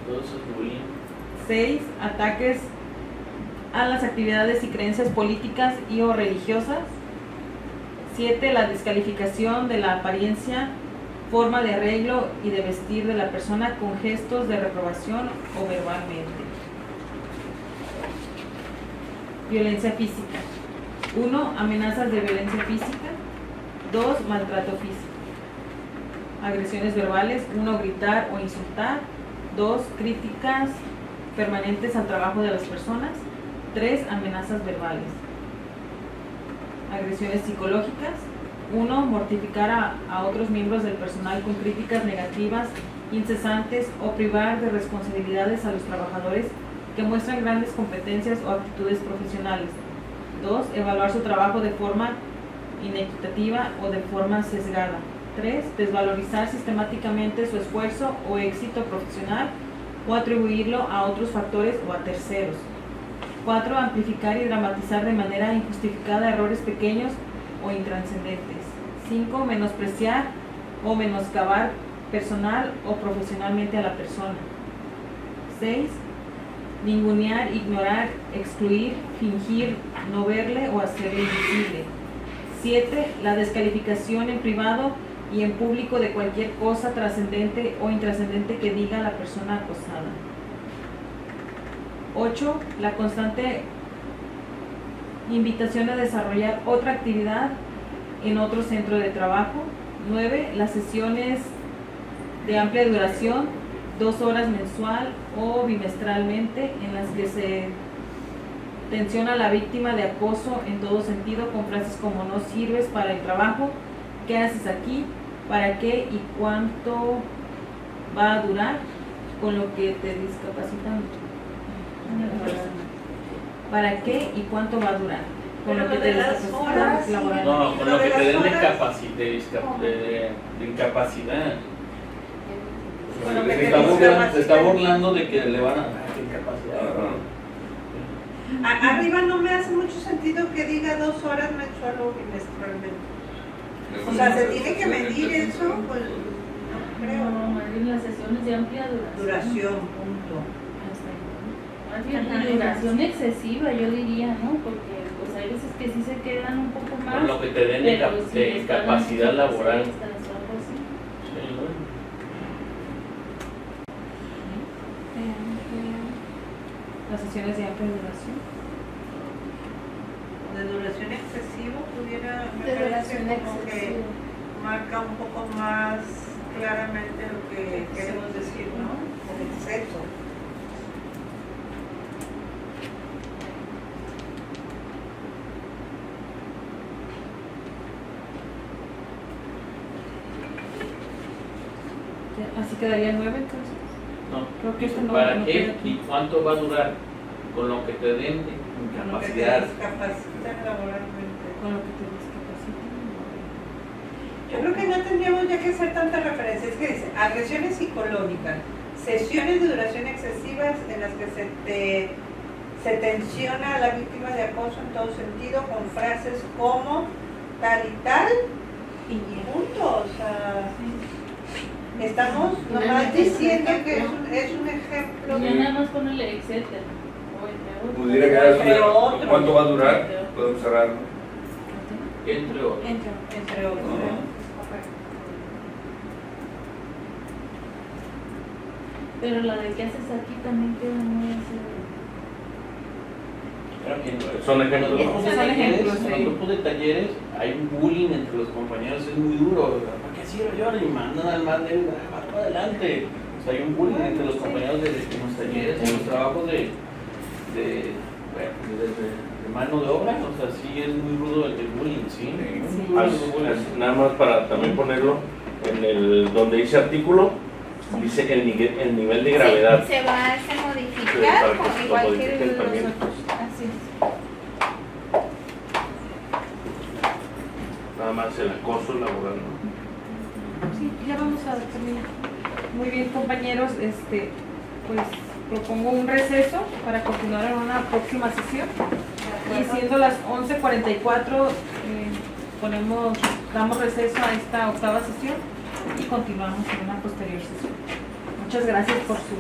Todo eso es bullying. 6. Ataques a las actividades y creencias políticas y o religiosas. 7. La descalificación de la apariencia, forma de arreglo y de vestir de la persona con gestos de reprobación o verbalmente. Violencia física. 1. Amenazas de violencia física. 2. Maltrato físico. Agresiones verbales. 1. Gritar o insultar. 2. Críticas permanentes al trabajo de las personas. 3. Amenazas verbales. Agresiones psicológicas. 1. Mortificar a otros miembros del personal con críticas negativas, incesantes o privar de responsabilidades a los trabajadores que muestran grandes competencias o actitudes profesionales. 2. Evaluar su trabajo de forma inequitativa o de forma sesgada. 3. Desvalorizar sistemáticamente su esfuerzo o éxito profesional o atribuirlo a otros factores o a terceros. 4. Amplificar y dramatizar de manera injustificada errores pequeños o intranscendentes. 5. Menospreciar o menoscabar personal o profesionalmente a la persona. 6. Ningunear, ignorar, excluir, fingir, no verle o hacerle invisible. 7. La descalificación en privado y en público de cualquier cosa trascendente o intrascendente que diga la persona acosada. 8. La constante invitación a desarrollar otra actividad en otro centro de trabajo. 9. Las sesiones de amplia duración, 2 horas mensual o bimestralmente, en las que se tensiona a la víctima de acoso en todo sentido con frases como no sirves para el trabajo, ¿qué haces aquí? ¿Para qué y cuánto va a durar? Con lo que te discapacitan. ¿Para qué y cuánto va a durar? Con lo que te discapacitan laboralmente. No, con lo que te den de incapacidad. Con lo que Se te está discapacitan. burlando de que le van a dar incapacidad. Arriba no me hace mucho sentido que diga 2 horas mensual o bimestralmente. O sea, se tiene que medir eso, pues no creo. No, más bien las sesiones de amplia duración. Duración, punto. Más bien duración excesiva, yo diría, ¿no? Porque pues hay veces que sí se quedan un poco más. Con lo que te den pero de sí están capacidad laboral. extras o algo así. Sí, bueno. Las sesiones de amplia duración. De duración excesiva pudiera, me De parece duración como que excesiva. marca un poco más claramente lo que queremos decir, ¿no? El exceso. Así quedaría 9 entonces. No, Creo que esto no- ¿para no qué queda aquí. y cuánto va a durar? Con lo que te den de Con lo que te incapacidad. discapacitan laboralmente. Con lo que te discapacitan. Yo creo que no tendríamos ya que hacer tantas referencias. Que dice, agresiones psicológicas, sesiones de duración excesivas en las que se tensiona a la víctima de acoso en todo sentido con frases como tal y tal y punto. O sea, estamos nomás diciendo que es un ejemplo. Y ya nada más ponerle etcétera. O entre otros. Pudiera quedar Entre sobre otros. cuánto va a durar, podemos cerrarlo. Entre otros. Entre otros. Pero la de que haces aquí también queda muy así. Claro que no. Son En ejemplos, los ¿no? grupos de Son talleres, ejemplos, en los sí. grupos de talleres hay un bullying entre los compañeros, es muy duro. ¿Para qué sirve yo? Y mandan al más de va para adelante. O sea, hay un bullying entre los compañeros de los talleres, en los trabajos de mano de obra. O sea, sí es muy rudo el bullying, sí. Muy rudo el bullying. Nada más para también ponerlo en el donde dice artículo, dice el nivel de gravedad. Se va a Sí, modificar para que como se igual que modifiquen los también. otros. Así es. Nada más el acoso laboral, ¿no? Sí, ya vamos a terminar. Muy bien, compañeros, pues propongo un receso para continuar en una próxima sesión. Y siendo las 11:44, damos receso a esta octava sesión y continuamos en una posterior sesión. Muchas gracias por su